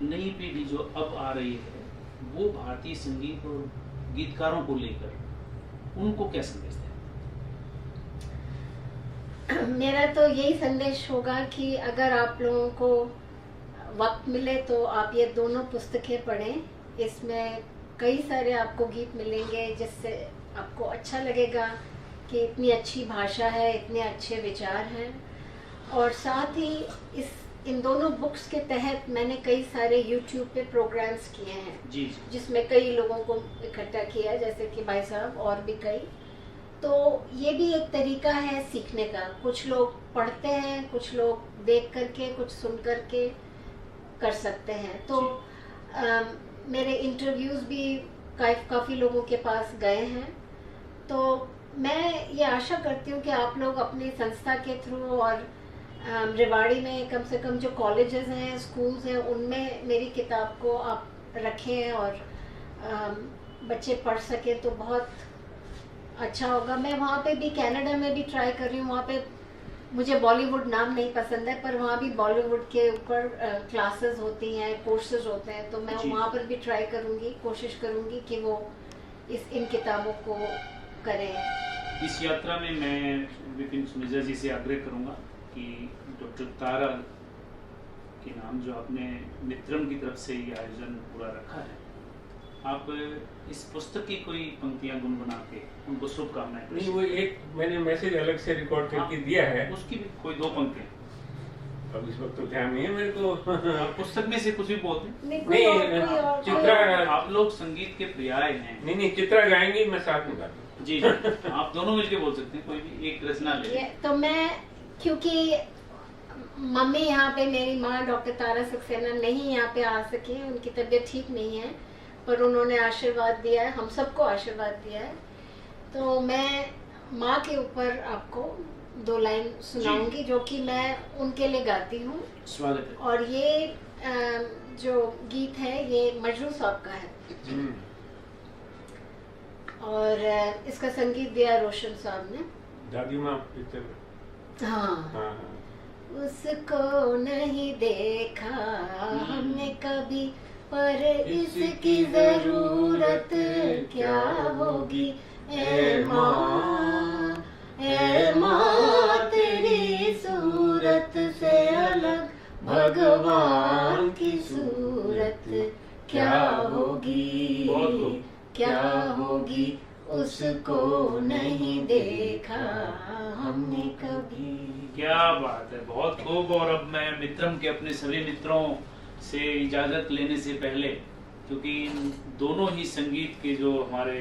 C: नई पीढ़ी जो अब आ रही है वो भारतीय संगीत और गीतकारों को लेकर उनको क्या संदेश दें?
D: मेरा तो यही संदेश होगा कि अगर आप लोगों को वक्त मिले तो आप ये दोनों पुस्तकें पढ़ें। इसमें कई सारे आपको गीत मिलेंगे जिससे आपको अच्छा लगेगा कि इतनी अच्छी भाषा है, इतने अच्छे विचार हैं। और साथ ही इन दोनों बुक्स के तहत मैंने कई सारे YouTube पे प्रोग्राम्स किए हैं
C: जी।
D: जिसमें कई लोगों को इकट्ठा किया, जैसे कि भाई साहब और भी कई। तो ये भी एक तरीका है सीखने का। कुछ लोग पढ़ते हैं, कुछ लोग देख करके, कुछ सुन करके कर सकते हैं। तो मेरे इंटरव्यूज़ भी काफ़ी लोगों के पास गए हैं। तो मैं ये आशा करती हूँ कि आप लोग अपनी संस्था के थ्रू और रेवाड़ी में कम से कम जो कॉलेजेस हैं, स्कूल्स हैं, उनमें मेरी किताब को आप रखें और बच्चे पढ़ सकें तो बहुत अच्छा होगा। मैं वहाँ पे भी कनाडा में भी ट्राई कर रही हूँ। वहाँ पे मुझे बॉलीवुड नाम नहीं पसंद है, पर वहाँ भी बॉलीवुड के ऊपर क्लासेस होती हैं, कोर्सेज होते हैं। तो मैं वहाँ पर भी ट्राई करूँगी, कोशिश करूँगी कि वो इन किताबों को करें।
C: इस यात्रा में मैं विपिन सुनेजा जी से आग्रह करूँगा कि डॉक्टर तारा के नाम जो आपने मित्रम की तरफ से ये आयोजन पूरा रखा है, आप इस पुस्तक की कोई पंक्तियां गुनगुना के उनको शुभकामनाएं।
F: नहीं, वो एक मैंने मैसेज अलग से रिकॉर्ड करके दिया है,
C: उसकी भी कोई 2 पंक्तियां।
F: अब इस वक्त तो ध्यान नहीं है मेरे को।
C: आप पुस्तक में से कुछ भी बोलते?
F: नहीं, चित्रा,
C: आप लोग संगीत के पर्याय हैं।
F: नहीं, चित्रा गाएंगी, मैं साथ में गाती हूँ।
C: जी, आप दोनों मिलके बोल सकते हैं, कोई भी एक रचना ले।
D: तो मैं, क्योंकि मम्मी यहाँ पे, मेरी माँ डॉक्टर तारा सक्सेना नहीं यहाँ पे आ सकी, उनकी तबीयत ठीक नहीं है, पर उन्होंने आशीर्वाद दिया है, हम सबको आशीर्वाद दिया है। तो मैं माँ के ऊपर आपको 2 लाइन सुनाऊंगी जो कि मैं उनके लिए गाती हूँ।
C: स्वागत है।
D: और ये जो गीत है ये मजरू साहब का है और इसका संगीत दिया रोशन साहब ने।
F: दादी माँ पिक्चर।
D: हाँ। उसको नहीं देखा हमने कभी, पर इसकी जरूरत क्या होगी। ए माँ तेरी सूरत से अलग भगवान की सूरत क्या होगी, क्या होगी, उसको नहीं देखा हमने कभी।
C: क्या बात है, बहुत खूब। और अब मैं मित्रम के अपने सभी मित्रों से इजाजत लेने से पहले, क्योंकि इन दोनों ही संगीत के जो हमारे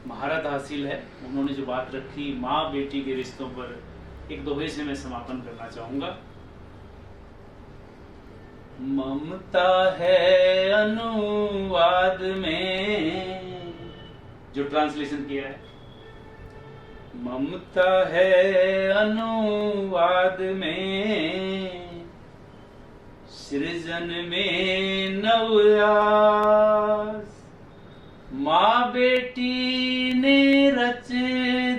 C: महारत हासिल है, उन्होंने जो बात रखी माँ बेटी के रिश्तों पर, एक दोहे से मैं समापन करना चाहूंगा। ममता है अनुवाद में, जो ट्रांसलेशन किया है, ममता है अनुवाद में, सृजन में नवयास, माँ बेटी ने रच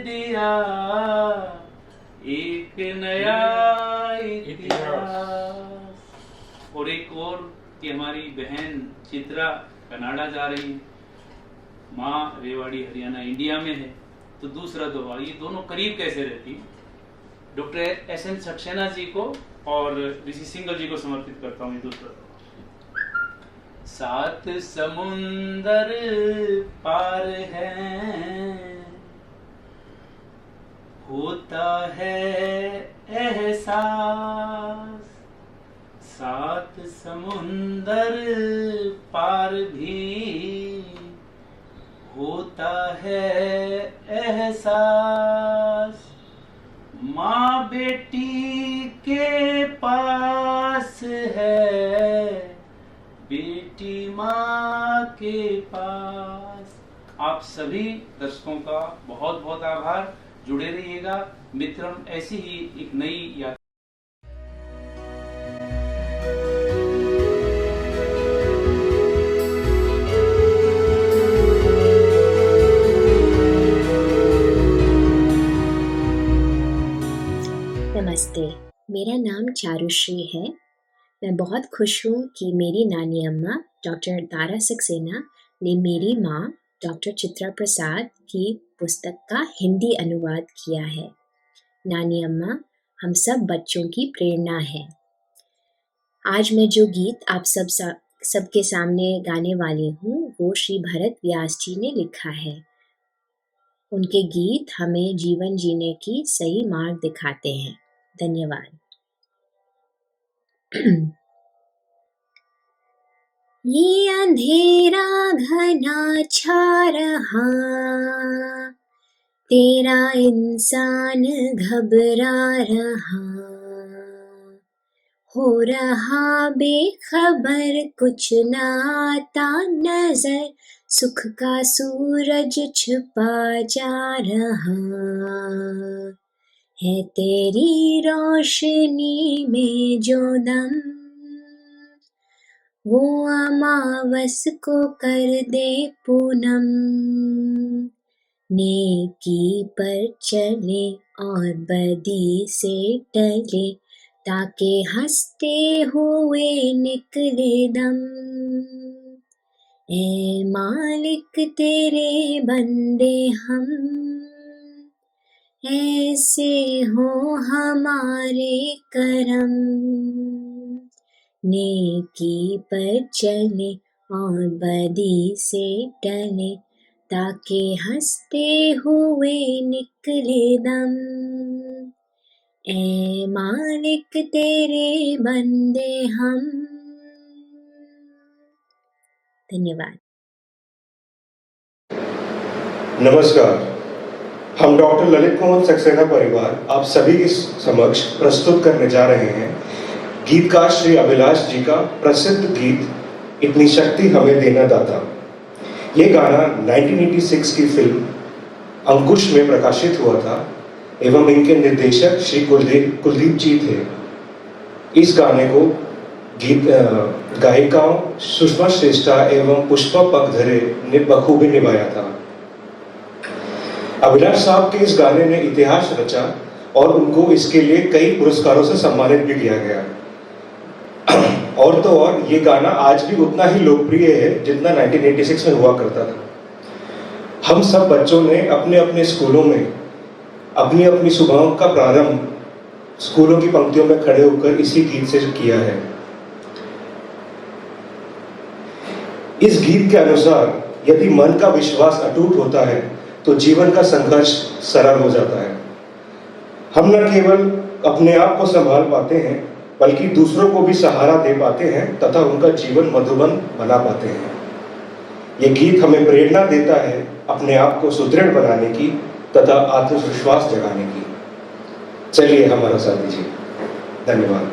C: दिया एक नया इतिहास। और एक और कि हमारी बहन चित्रा कनाडा जा रही है, माँ रेवाड़ी हरियाणा इंडिया में है। तो दूसरा दोहा, ये दोनों करीब कैसे रहती है, डॉक्टर एस.एन. सक्सेना जी को और ऋषि सिंघल जी को समर्पित करता हूँ। ये दूसरा दोहा। 7 समुंदर पार है, होता है एहसास, 7 समुंदर पार भी होता है एहसास, माँ बेटी के पास है, बेटी माँ के पास। आप सभी दर्शकों का बहुत बहुत आभार। जुड़े रहिएगा। मित्रम ऐसी ही एक नई यात्रा
G: चारुश्री है। मैं बहुत खुश हूँ कि मेरी नानी अम्मा डॉक्टर तारा सक्सेना ने मेरी माँ डॉक्टर चित्रा प्रसाद की पुस्तक का हिंदी अनुवाद किया है। नानी अम्मा हम सब बच्चों की प्रेरणा है। आज मैं जो गीत आप सबके सामने गाने वाली हूँ वो श्री भरत व्यास जी ने लिखा है। उनके गीत हमें जीवन जीने की सही मार्ग दिखाते हैं। धन्यवाद। ये अंधेरा घना छा रहा, तेरा इंसान घबरा रहा, हो रहा बेखबर कुछ ना आता नजर, सुख का सूरज छुपा जा रहा है, तेरी रोशनी में जो दम वो अमावस को कर दे पूनम, नेकी पर चले और बदी से टले, ताकि हंसते हुए निकले दम। ए मालिक तेरे बंदे हम, ऐसे हो हमारे करम, नेकी पर चले और बदी से टले, ताकि हंसते हुए निकले दम। ए मालिक तेरे बंदे हम। धन्यवाद।
H: नमस्कार, हम डॉक्टर ललित मोहन सक्सेना परिवार आप सभी के समक्ष प्रस्तुत करने जा रहे हैं गीतकार श्री अभिलाष जी का प्रसिद्ध गीत इतनी शक्ति हमें देना दाता। ये गाना 1986 की फिल्म अंकुश में प्रकाशित हुआ था एवं इनके निर्देशक श्री कुलदीप जी थे। इस गाने को गायिकाओं सुषमा श्रेष्ठा एवं पुष्पा पगधरे ने बखूबी निभाया था। अभिलाष साहब के इस गाने ने इतिहास रचा और उनको इसके लिए कई पुरस्कारों से सम्मानित भी किया गया। और तो और ये गाना आज भी उतना ही लोकप्रिय है जितना 1986 में हुआ करता था। हम सब बच्चों ने अपने अपने स्कूलों में अपनी अपनी सुबहों का प्रारंभ स्कूलों की पंक्तियों में खड़े होकर इसी गीत से किया है। इस गीत के अनुसार यदि मन का विश्वास अटूट होता है तो जीवन का संघर्ष सरल हो जाता है। हम न केवल अपने आप को संभाल पाते हैं बल्कि दूसरों को भी सहारा दे पाते हैं तथा उनका जीवन मधुबन बना पाते हैं। ये गीत हमें प्रेरणा देता है अपने आप को सुदृढ़ बनाने की तथा आत्मविश्वास जगाने की। चलिए हमारा साथ दीजिए। धन्यवाद।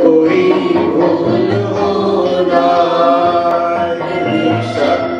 I: कोई भूल हो ना, शक्ति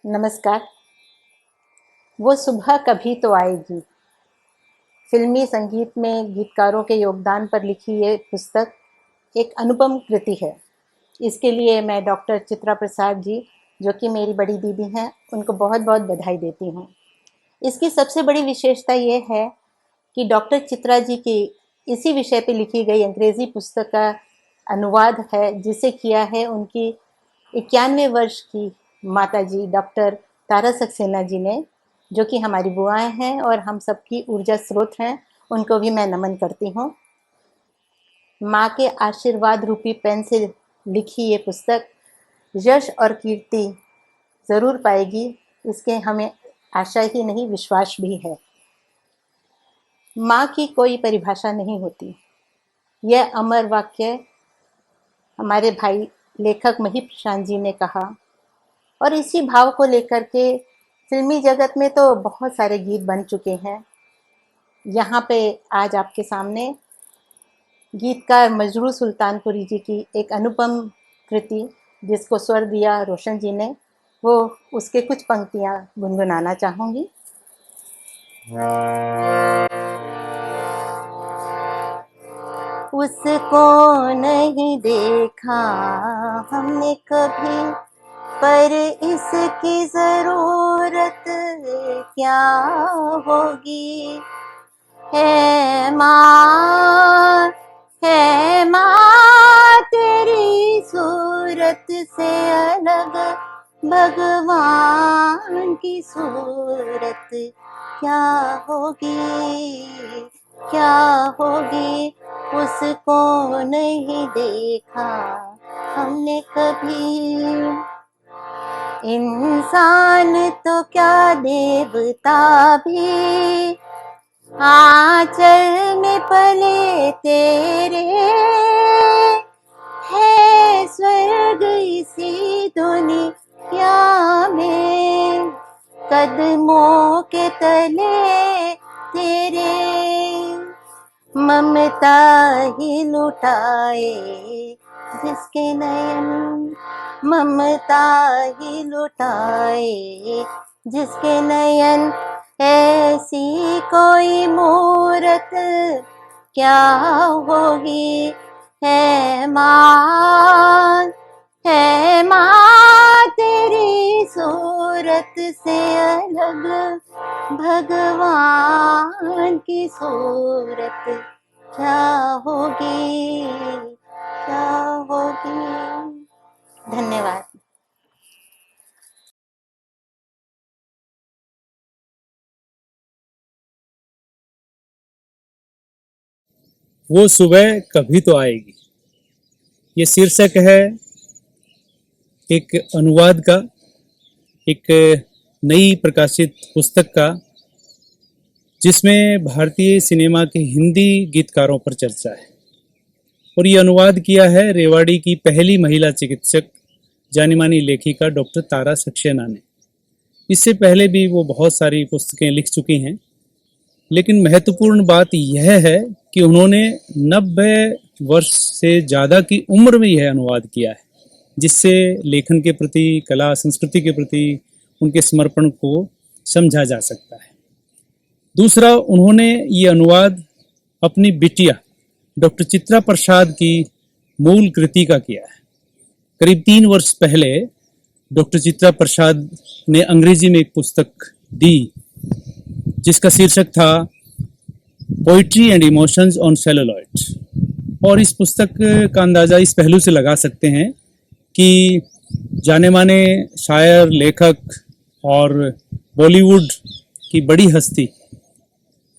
A: नमस्कार। वो सुबह कभी तो आएगी, फिल्मी संगीत में गीतकारों के योगदान पर लिखी ये पुस्तक एक अनुपम कृति है। इसके लिए मैं डॉक्टर चित्रा प्रसाद जी, जो कि मेरी बड़ी दीदी हैं, उनको बहुत बहुत बधाई देती हूँ। इसकी सबसे बड़ी विशेषता ये है कि डॉक्टर चित्रा जी की इसी विषय पे लिखी गई अंग्रेज़ी पुस्तक का अनुवाद है, जिसे किया है उनकी 91 वर्ष की माताजी डॉक्टर तारा सक्सेना जी ने, जो कि हमारी बुआएं हैं और हम सबकी ऊर्जा स्रोत हैं। उनको भी मैं नमन करती हूँ। माँ के आशीर्वाद रूपी पेन से लिखी ये पुस्तक यश और कीर्ति ज़रूर पाएगी, इसके हमें आशा ही नहीं विश्वास भी है। माँ की कोई परिभाषा नहीं होती, यह अमर वाक्य हमारे भाई लेखक मही प्रशांत जी ने कहा, और इसी भाव को लेकर के फिल्मी जगत में तो बहुत सारे गीत बन चुके हैं। यहाँ पे आज आपके सामने गीतकार मजरू सुल्तानपुरी जी की एक अनुपम कृति, जिसको स्वर दिया रोशन जी ने, वो उसके कुछ पंक्तियाँ गुनगुनाना चाहूँगी। उसको नहीं देखा हमने कभी, पर इसकी ज़रूरत क्या होगी। है माँ तेरी सूरत से अलग भगवान की सूरत क्या होगी, क्या होगी। उसको नहीं देखा हमने कभी। इंसान तो क्या देवता भी आंचल में पले तेरे, है स्वर्ग इसी दुनिया में कदमों के तले तेरे। ममता ही लुटाए जिसके नयन, ममता ही लुटाए जिसके नयन, ऐसी कोई मूरत क्या होगी। है माँ तेरी सूरत से अलग भगवान की सूरत क्या होगी, क्या होगी। धन्यवाद।
I: वो सुबह कभी तो आएगी, ये शीर्षक है एक अनुवाद का, एक नई प्रकाशित पुस्तक का, जिसमें भारतीय सिनेमा के हिंदी गीतकारों पर चर्चा है। और ये अनुवाद किया है रेवाड़ी की पहली महिला चिकित्सक, जानी मानी लेखिका डॉक्टर तारा सक्सेना ने। इससे पहले भी वो बहुत सारी पुस्तकें लिख चुकी हैं, लेकिन महत्वपूर्ण बात यह है कि उन्होंने 90 वर्ष से ज़्यादा की उम्र में यह अनुवाद किया है, जिससे लेखन के प्रति, कला संस्कृति के प्रति उनके समर्पण को समझा जा सकता है। दूसरा, उन्होंने ये अनुवाद अपनी बिटिया डॉक्टर चित्रा प्रसाद की मूल कृति का किया है। करीब 3 वर्ष पहले डॉक्टर चित्रा प्रसाद ने अंग्रेजी में एक पुस्तक दी, जिसका शीर्षक था poetry and emotions on celluloid. और इस पुस्तक का अंदाजा इस पहलू से लगा सकते हैं कि जाने माने शायर, लेखक और बॉलीवुड की बड़ी हस्ती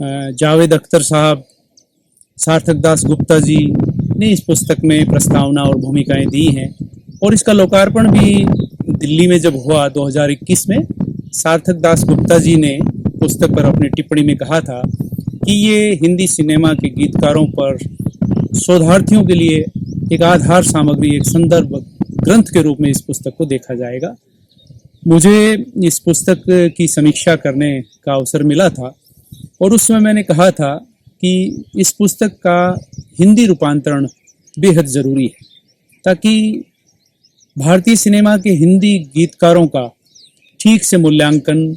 I: जावेद अख्तर साहब, सार्थक दास गुप्ता जी ने इस पुस्तक में प्रस्तावना और भूमिकाएं दी हैं। और इसका लोकार्पण भी दिल्ली में जब हुआ 2021 में, सार्थक दास गुप्ता जी ने पुस्तक पर अपनी टिप्पणी में कहा था कि ये हिंदी सिनेमा के गीतकारों पर शोधार्थियों के लिए एक आधार सामग्री, एक संदर्भ ग्रंथ के रूप में इस पुस्तक को देखा जाएगा। मुझे इस पुस्तक की समीक्षा करने का अवसर मिला था और उस समय मैंने कहा था कि इस पुस्तक का हिंदी रूपांतरण बेहद ज़रूरी है, ताकि भारतीय सिनेमा के हिंदी गीतकारों का ठीक से मूल्यांकन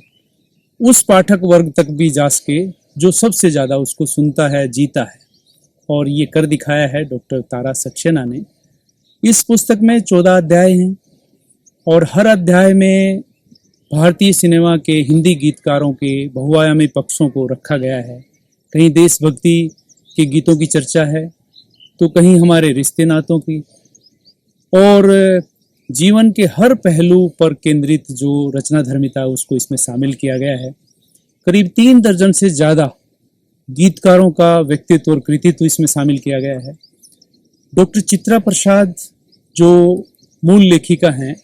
I: उस पाठक वर्ग तक भी जा सके जो सबसे ज़्यादा उसको सुनता है, जीता है। और ये कर दिखाया है डॉक्टर तारा सक्सेना ने। इस पुस्तक में 14 अध्याय हैं और हर अध्याय में भारतीय सिनेमा के हिंदी गीतकारों के बहुआयामी पक्षों को रखा गया है। कहीं देशभक्ति के गीतों की चर्चा है, तो कहीं हमारे रिश्ते नातों की, और जीवन के हर पहलू पर केंद्रित जो रचनाधर्मिता उसको इसमें शामिल किया गया है। करीब 3 दर्जन से ज़्यादा गीतकारों का व्यक्तित्व और कृतित्व इसमें शामिल किया गया है। डॉक्टर चित्रा प्रसाद जो मूल लेखिका हैं,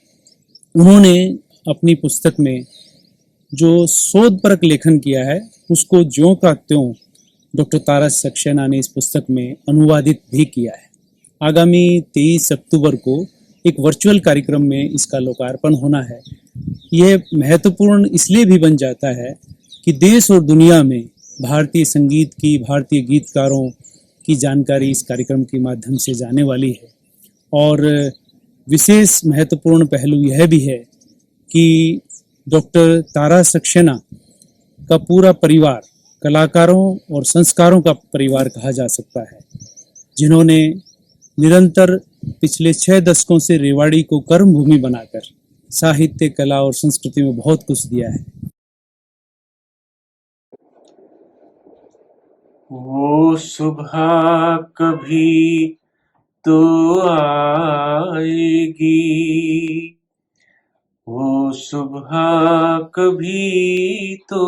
I: उन्होंने अपनी पुस्तक में जो शोधपरक लेखन किया है उसको ज्यों का त्यों डॉक्टर तारा सक्सेना ने इस पुस्तक में अनुवादित भी किया है। आगामी 23 अक्टूबर को एक वर्चुअल कार्यक्रम में इसका लोकार्पण होना है। यह महत्वपूर्ण इसलिए भी बन जाता है कि देश और दुनिया में भारतीय संगीत की, भारतीय गीतकारों की जानकारी इस कार्यक्रम के माध्यम से जाने वाली है। और विशेष महत्वपूर्ण पहलू यह भी है कि डॉक्टर तारा सक्सेना का पूरा परिवार कलाकारों और संस्कारों का परिवार कहा जा सकता है, जिन्होंने निरंतर पिछले 6 दशकों से रेवाड़ी को कर्मभूमि बनाकर साहित्य, कला और संस्कृति में बहुत कुछ दिया है।
F: वो सुबह कभी तो आएगी, वो सुबह कभी तो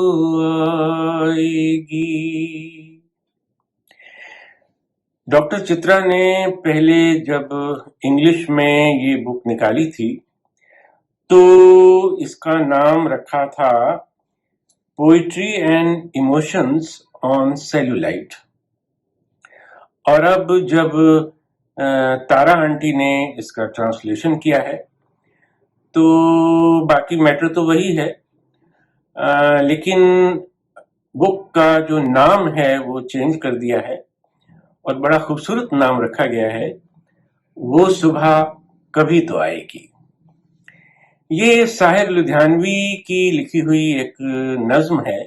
F: आएगी। डॉक्टर चित्रा ने पहले जब इंग्लिश में ये बुक निकाली थी तो इसका नाम रखा था poetry and emotions on celluloid. और अब जब तारा आंटी ने इसका ट्रांसलेशन किया है तो बाकी मैटर तो वही है, लेकिन बुक का जो नाम है वो चेंज कर दिया है और बड़ा खूबसूरत नाम रखा गया है, वो सुबह कभी तो आएगी। ये साहिर लुधियानवी की लिखी हुई एक नज्म है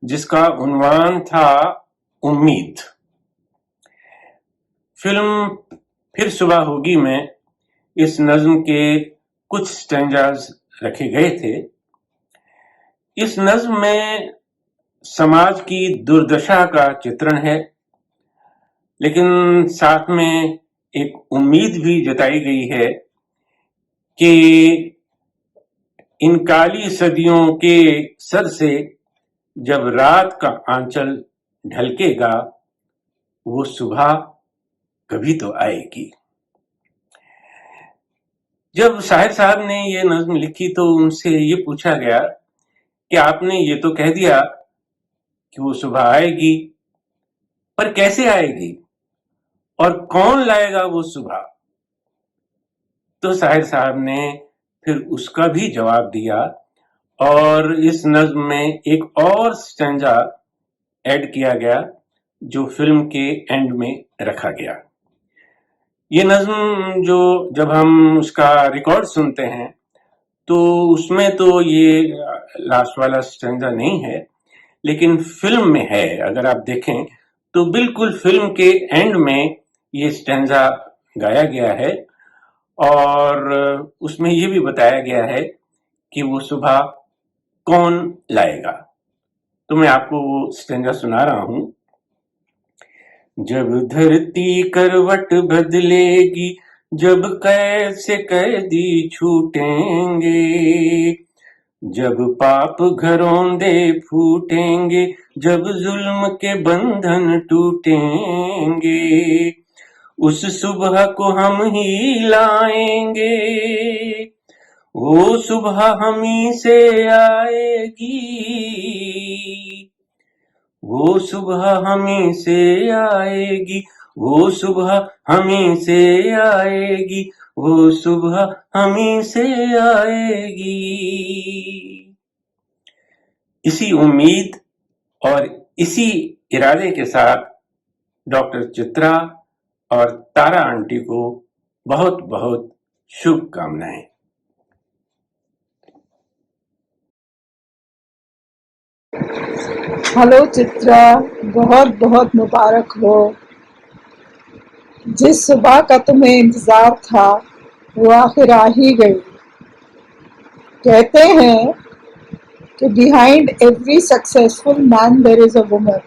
F: जिसका उन्वान था उम्मीद। फिल्म फिर सुबह होगी में इस नज्म के कुछ स्टैंजाज रखे गए थे। इस नज्म में समाज की दुर्दशा का चित्रण है, लेकिन साथ में एक उम्मीद भी जताई गई है कि इन काली सदियों के सर से जब रात का आंचल ढलकेगा, वो सुबह कभी तो आएगी। जब शाहिर साहब ने ये नज्म लिखी तो उनसे ये पूछा गया कि आपने ये तो कह दिया कि वो सुबह आएगी, पर कैसे आएगी और कौन लाएगा वो सुबह? तो शाहिर साहब ने फिर उसका भी जवाब दिया और इस नज्म में एक और स्टैंजा ऐड किया गया जो फिल्म के एंड में रखा गया। ये नज्म जो जब हम उसका रिकॉर्ड सुनते हैं तो उसमें तो ये लास्ट वाला स्टैंजा नहीं है, लेकिन फिल्म में है। अगर आप देखें तो बिल्कुल फिल्म के एंड में ये स्टैंजा गाया गया है और उसमें ये भी बताया गया है कि वो सुबह कौन लाएगा। तो मैं आपको वो स्टैंजा सुना रहा हूं। जब धरती करवट बदलेगी, जब कैद से कैदी छूटेंगे, जब पाप घरौंदे फूटेंगे, जब जुल्म के बंधन टूटेंगे, उस सुबह को हम ही लाएंगे, वो सुबह हम ही से आएगी, वो सुबह हम ही से आएगी, वो सुबह हम ही से आएगी, वो सुबह हम ही से आएगी। इसी उम्मीद और इसी इरादे के साथ डॉक्टर चित्रा और तारा आंटी को बहुत बहुत शुभकामनाएं।
J: हेलो चित्रा, बहुत बहुत मुबारक हो। जिस सुबह का तुम्हें इंतजार था वो आखिर आ ही गई। कहते हैं कि behind every successful man there is a woman.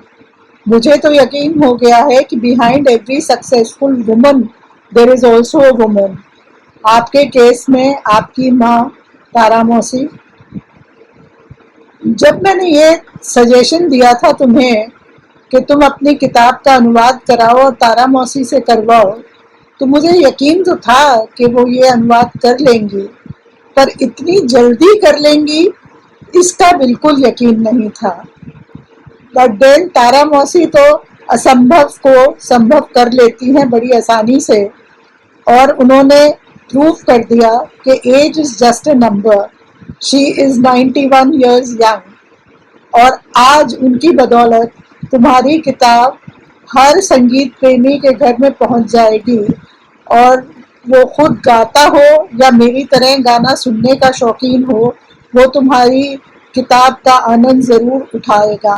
J: मुझे तो यकीन हो गया है कि behind every successful woman there is also a woman. आपके केस में आपकी माँ तारा मौसी। जब मैंने ये सजेशन दिया था तुम्हें कि तुम अपनी किताब का अनुवाद कराओ और तारा मौसी से करवाओ, तो मुझे यकीन तो था कि वो ये अनुवाद कर लेंगी, पर इतनी जल्दी कर लेंगी इसका बिल्कुल यकीन नहीं था। बट देन तारा मौसी तो असंभव को संभव कर लेती हैं बड़ी आसानी से, और उन्होंने प्रूव कर दिया कि age is just a number. She is 91 years young, और आज उनकी बदौलत तुम्हारी किताब हर संगीत प्रेमी के घर में पहुंच जाएगी, और वो खुद गाता हो या मेरी तरह गाना सुनने का शौकीन हो, वो तुम्हारी किताब का आनंद जरूर उठाएगा।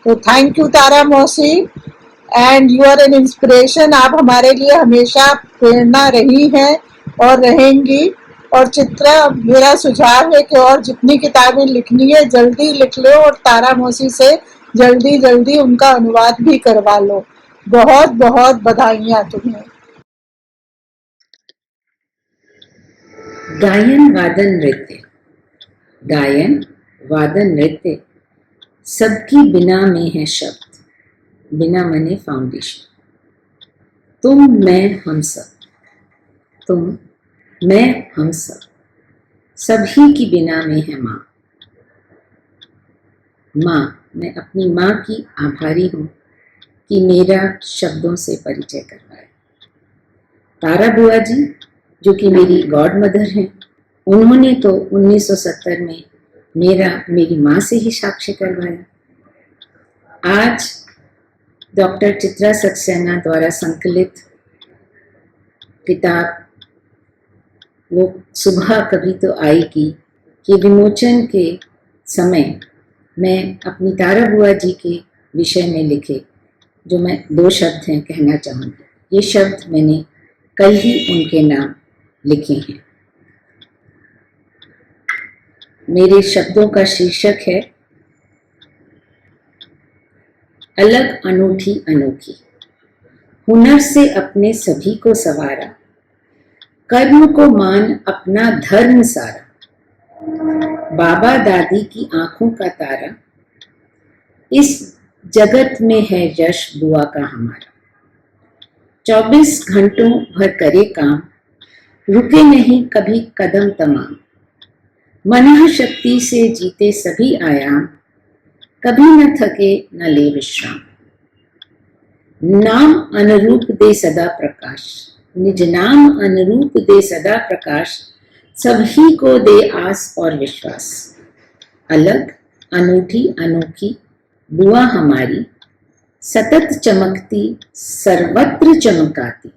J: तो थैंक यू तारा मौसी, and you are an inspiration. आप हमारे लिए हमेशा प्रेरणा रही हैं और रहेंगी। और चित्रा, मेरा सुझाव है कि और जितनी किताबें लिखनी है जल्दी लिख लो और तारा मौसी से जल्दी जल्दी उनका अनुवाद भी करवा लो। बहुत बहुत बधाइयाँ तुम्हें।
K: गायन वादन नृत्य, गायन वादन नृत्य सबकी बिना में है शब्द, बिना मने फाउंडेशन। तुम मैं हम सब, तुम मैं हम सब, सभी की बिना में है माँ। माँ, मैं अपनी माँ की आभारी हूँ कि मेरा शब्दों से परिचय करवाया। तारा बुआ जी, जो कि मेरी गॉड मदर हैं, उन्होंने तो 1970 में मेरी माँ से ही साक्ष्य करवाया। आज डॉक्टर चित्रा सक्सेना द्वारा संकलित किताब वो सुबह कभी तो आएगी कि विमोचन के समय मैं अपनी तारा बुआ जी के विषय में लिखे जो मैं 2 शब्द हैं कहना चाहूँगी। ये शब्द मैंने कल ही उनके नाम लिखे हैं। मेरे शब्दों का शीर्षक है अलग अनूठी अनोखी। हुनर से अपने सभी को सवारा, कर्म को मान अपना धर्म सारा। बाबा दादी की आंखों का तारा, इस जगत में है यश बुआ का हमारा। 24 घंटों भर करे काम, रुके नहीं कभी कदम तमाम, मनः शक्ति से जीते सभी आयाम, कभी न थके न ले विश्राम। नाम अनुरूप दे सदा प्रकाश, निज नाम अनुरूप दे सदा प्रकाश, सभी को दे आस और विश्वास। अलग अनूठी अनोखी बुआ हमारी, सतत चमकती सर्वत्र चमकाती,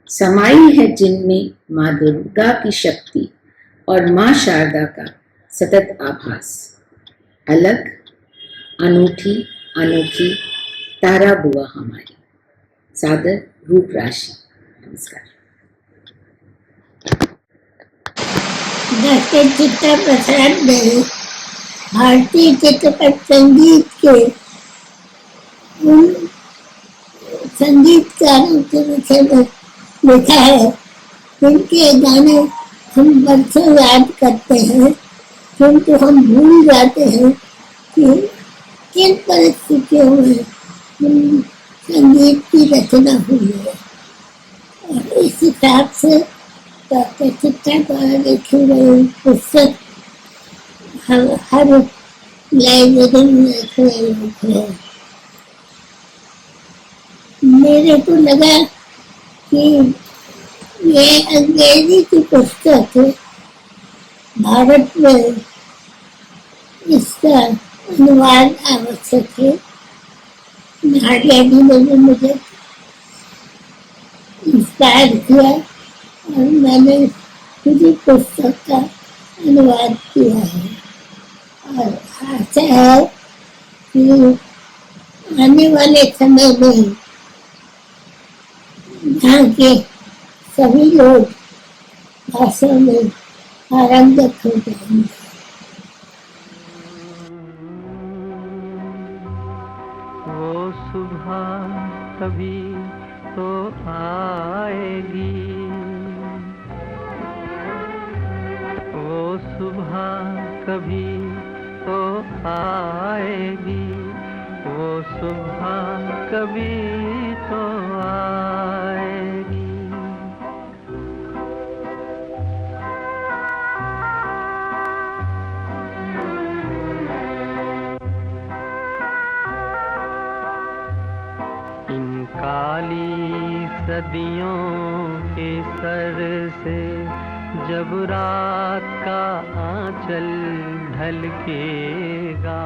K: समाई है जिनमें माँ दुर्गा की शक्ति और माँ शारदा का सतत आभास। अलग अनूठी अनोखी तारा बुआ हमारी। सादर रूप राशि। नमस्कार।
L: डॉक्टर चित्रा प्रसाद ने भारतीय चित्रपट संगीत के उन संगीतकारों के विषय में लिखा है जिनके गाने हम बरसों याद करते हैं, किंतु हम भूल जाते हैं कि किन परिस्थितियों में संगीत की रचना हुई है। और इस हिसाब से डॉक्टर चित्रा द्वारा लिखी गई पुस्तक हर लाइब्रेरी में रखी है। मेरे को लगा कि ये अंग्रेजी की पुस्तक है, भारत में इसका अनुवाद आवश्यक है। नाडिया जी ने भी मुझे इंस्पायर किया और मैंने खुद ही पुस्तक का अनुवाद किया है और आशा है कि आने वाले समय में यहाँ के सभी लोग भाषा में पारंगत हो जाएंगे।
M: वो सुबह कभी तो आएगी, वो सुबह कभी तो आएगी, वो सुबह कभी तो आएगी। इन काली सदियों के सर से जब रात का आंचल ढलकेगा,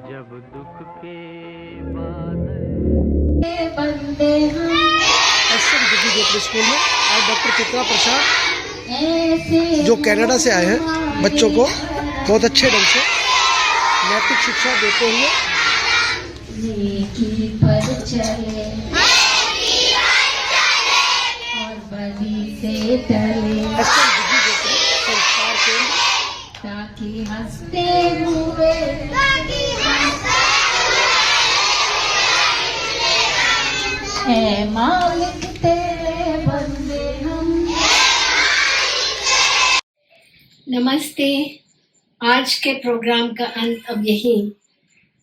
M: जब दुख के
N: बंदे स्कूल में आज डॉक्टर चित्रा प्रसाद जो कनाडा से आए हैं बच्चों को बहुत अच्छे ढंग से नैतिक शिक्षा देते हुए
L: पर चले और बदी से टले
N: संस्कार केंद्र
L: ताकि हंसते हुए है मालिक तेरे बंदे हम।
D: नमस्ते। आज के प्रोग्राम का अंत अब यही।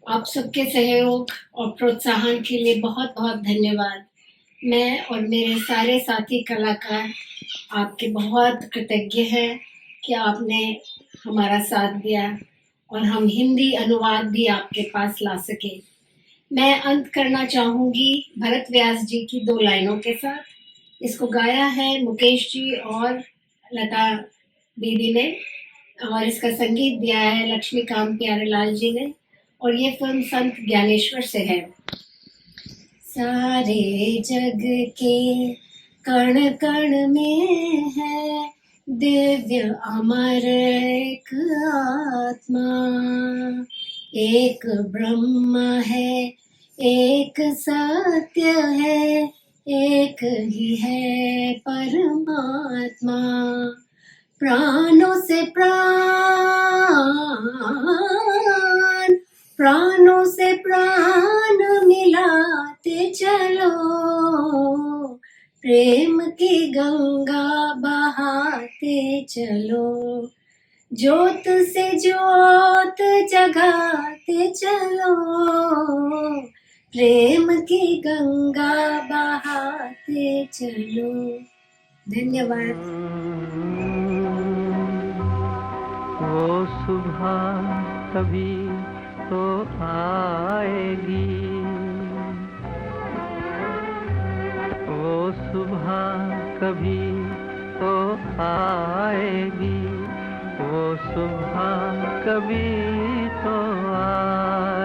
D: आप सबके सहयोग और प्रोत्साहन के लिए बहुत बहुत धन्यवाद। मैं और मेरे सारे साथी कलाकार आपके बहुत कृतज्ञ हैं कि आपने हमारा साथ दिया और हम हिंदी अनुवाद भी आपके पास ला सके। मैं अंत करना चाहूँगी भरत व्यास जी की 2 लाइनों के साथ। इसको गाया है मुकेश जी और लता दीदी ने और इसका संगीत दिया है लक्ष्मीकांत प्यारेलाल जी ने और ये फिल्म संत ज्ञानेश्वर से है। सारे जग के कण कण में है दिव्य अमर एक आत्मा, एक ब्रह्म है, एक सत्य है, एक ही है परमात्मा। प्राणों से प्राण मिलाते चलो, प्रेम की गंगा बहाते चलो, ज्योत से ज्योत जगाते चलो,
O: प्रेम की गंगा बहाते चलो। धन्यवाद।
M: वो सुबह कभी तो आएगी, वो सुबह कभी तो आएगी, वो सुबह कभी तो आएगी।